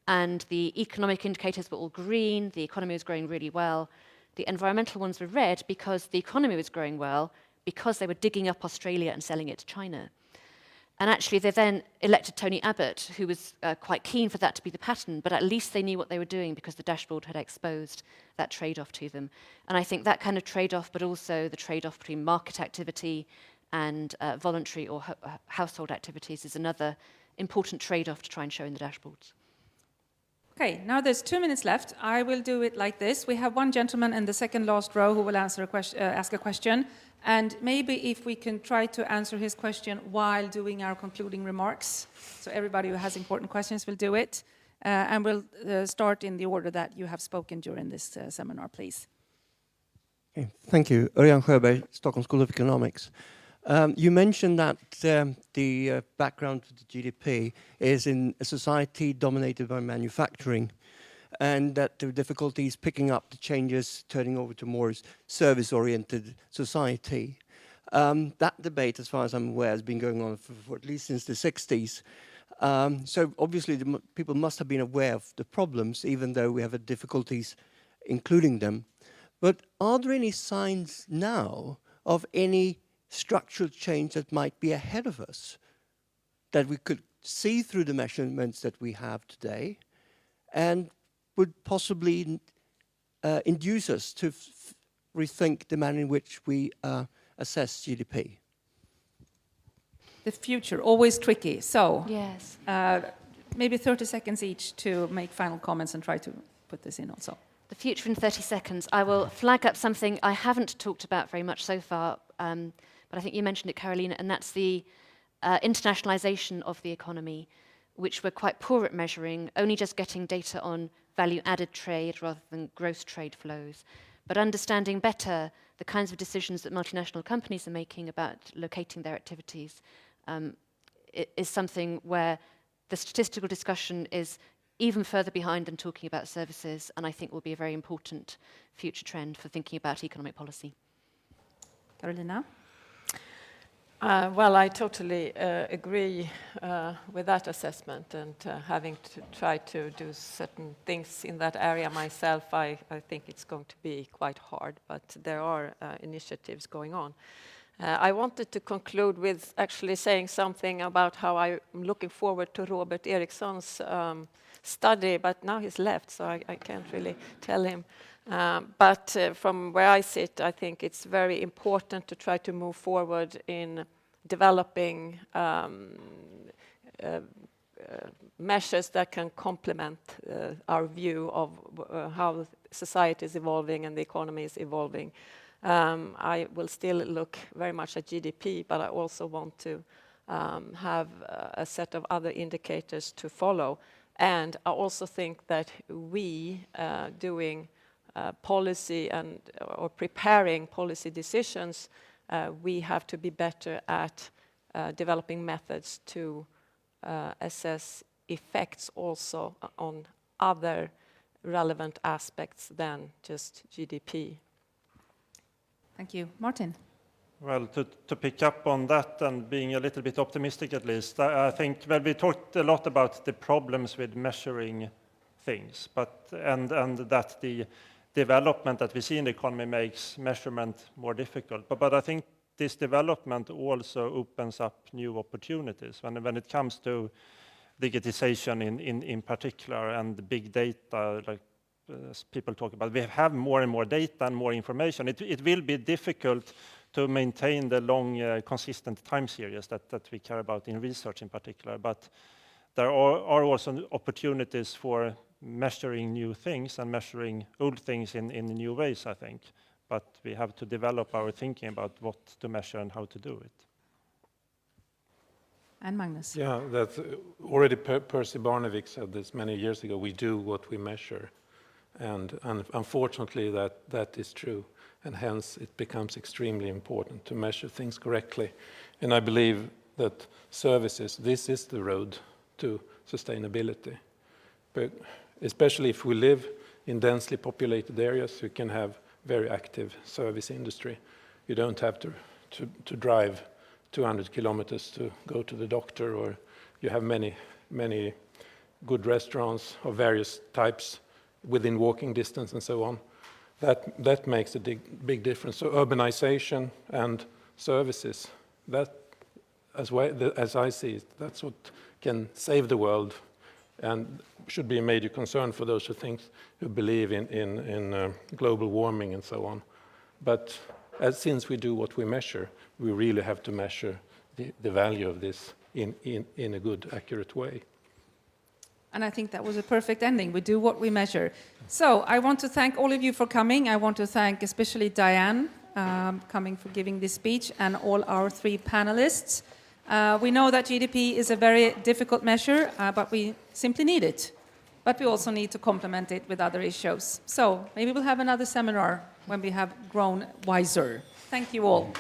B: And the economic indicators were all green, the economy was growing really well. The environmental ones were red because the economy was growing well, because they were digging up Australia and selling it to China. And actually, they then elected Tony Abbott, who was quite keen for that to be the pattern, but at least they knew what they were doing because the dashboard had exposed that trade-off to them. And I think that kind of trade-off, but also the trade-off between market activity and voluntary or household activities is another important trade-off to try and show in the dashboards.
A: Okay, now there's 2 minutes left. I will do it like this. We have one gentleman in the second last row who will ask a question. And maybe if we can try to answer his question while doing our concluding remarks. So everybody who has important questions will do it. And we'll start in the order that you have spoken during this seminar, please.
L: Okay, thank you. Örjan Sjöberg, Stockholm School of Economics. You mentioned that the background to the GDP is in a society dominated by manufacturing, and that the difficulty is picking up the changes, turning over to more service-oriented society. That debate, as far as I'm aware, has been going on for at least since the 60s. So obviously people must have been aware of the problems, even though we have difficulties including them. But are there any signs now of any structural change that might be ahead of us, that we could see through the measurements that we have today, and would possibly induce us to rethink the manner in which we assess GDP?
A: The future, always tricky. So,
B: yes,
A: maybe 30 seconds each to make final comments and try to put this in also.
B: The future in 30 seconds. I will flag up something I haven't talked about very much so far, but I think you mentioned it, Carolina, and that's the internationalization of the economy, which we're quite poor at measuring, only just getting data on value-added trade rather than gross trade flows. But understanding better the kinds of decisions that multinational companies are making about locating their activities is something where the statistical discussion is even further behind than talking about services, and I think will be a very important future trend for thinking about economic policy.
A: Carolina?
C: Well, I totally agree with that assessment, and having to try to do certain things in that area myself, I think it's going to be quite hard, but there are initiatives going on. I wanted to conclude with actually saying something about how I'm looking forward to Robert Eriksson's study, but now he's left, so I can't really tell him. But from where I sit, I think it's very important to try to move forward in developing measures that can complement our view of how society is evolving and the economy is evolving. I will still look very much at GDP, but I also want to have a set of other indicators to follow. And I also think that we doing policy or preparing policy decisions, we have to be better at developing methods to assess effects also on other relevant aspects than just GDP.
A: Thank you. Martin?
D: Well, to pick up on that and being a little bit optimistic at least, I think, well, we talked a lot about the problems with measuring things, and that the development that we see in the economy makes measurement more difficult. But I think this development also opens up new opportunities when it comes to digitization in particular, and big data, like people talk about. We have more and more data and more information. It will be difficult to maintain the long, consistent time series that we care about in research in particular. But there are also opportunities for measuring new things and measuring old things in new ways, I think. But we have to develop our thinking about what to measure and how to do it.
A: And Magnus?
E: Yeah, that's already Percy Barnevik said this many years ago. We do what we measure. And unfortunately, that is true. And hence, it becomes extremely important to measure things correctly. And I believe that services, this is the road to sustainability. But especially if we live in densely populated areas, you can have very active service industry. You don't have to drive 200 kilometers to go to the doctor, or you have many good restaurants of various types within walking distance and so on. That makes a big difference. So urbanization and services, as I see it, that's what can save the world and should be a major concern for those who believe in global warming and so on. But since we do what we measure, we really have to measure the value of this in a good, accurate way.
A: And I think that was a perfect ending. We do what we measure. So I want to thank all of you for coming. I want to thank especially Diane coming for giving this speech, and all our 3 panelists. We know that GDP is a very difficult measure, but we simply need it. But we also need to complement it with other issues. So maybe we'll have another seminar when we have grown wiser. Thank you all.